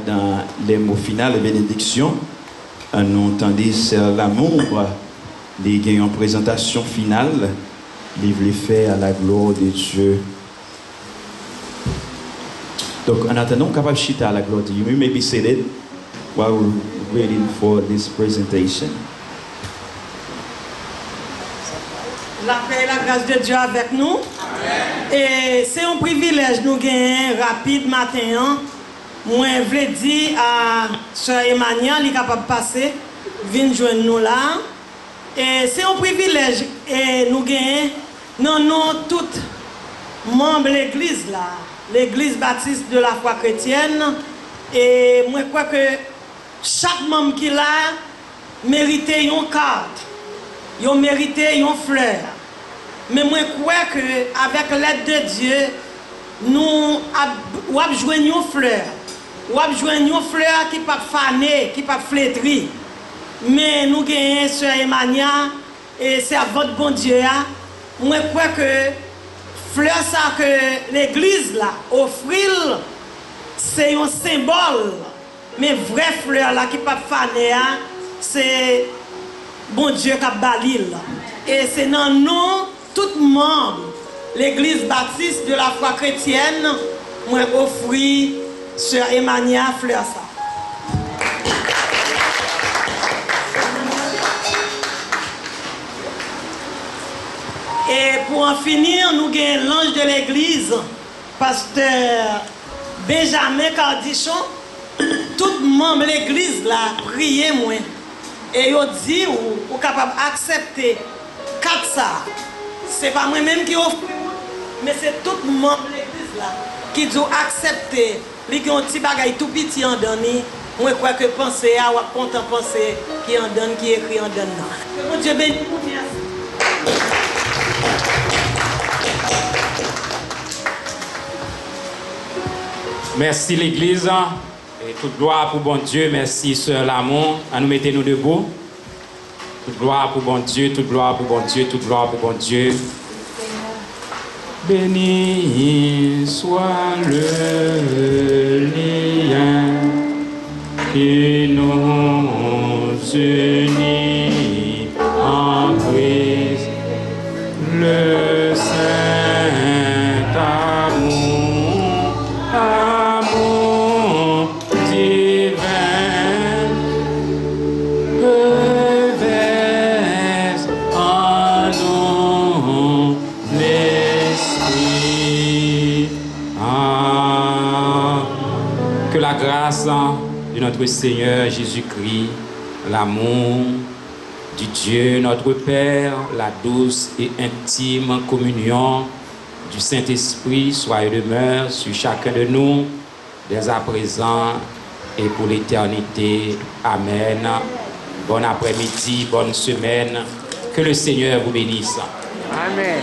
dans les mots finaux et bénédictions, nous entendons c'est l'amour il y a une présentation finale. Il voulait faire à la gloire de Dieu. Donc, en attendant, on est capable de chiter à la gloire de Dieu. You may be seated while we're waiting for this presentation. La paix et la grâce de Dieu avec nous. Et c'est un privilège nous gagner rapide matin. Moi, je voulais dire à Sœur Emmanuel, il est capable de passer, venir joindre nous là. Et c'est un privilège et nous gagner, non, tous membres de l'église là, l'église baptiste de la foi chrétienne. Et moi, je crois que chaque membre qui l'a mérité une carte, il mérité une fleur. Mais moi, je crois qu'avec l'aide de Dieu, nous avons joué une fleur. Nous avons joué une fleur qui ne peut pas faner, qui ne peut pas flétrir. Mais nous gagnons Sœur Emmanuel, et c'est à votre bon Dieu. Moi, je crois que fleur ça que l'église là offre, c'est un symbole. Mais vraie fleur là qui ne peut pas faner, c'est bon Dieu qui a bali. Et c'est dans nous, tout le monde, l'église baptiste de la foi chrétienne, moi offrir Sœur Emmanuel fleur ça. Et pour en finir, nous avons l'ange de l'église, pasteur Benjamin Cardichon, tout le monde de l'église là, priez moi. Et il dit, vous êtes capable d'accepter 4 ça. Ce n'est pas moi-même qui offre, mais c'est tout le monde de l'église là qui doit accepter. Il y a un petit bagage tout petit en donne. Moi, je crois que penser à ou content penser qui en donne, qui écrit en donne. Que mon Dieu bénisse. Merci l'Église. Et toute gloire pour bon Dieu. Merci Sœur Lamont. À nous mettre nous debout. Toute gloire pour bon Dieu, toute gloire pour bon Dieu, toute gloire pour bon Dieu. Béni soit le lien qui nous unit en Christ, le saint amour, amour divin, revers en nous l'esprit. Que la grâce de notre Seigneur Jésus-Christ, l'amour du Dieu notre Père, la douce et intime communion du Saint-Esprit soit et demeure sur chacun de nous, dès à présent et pour l'éternité. Amen. Bon après-midi, bonne semaine. Que le Seigneur vous bénisse. Amen.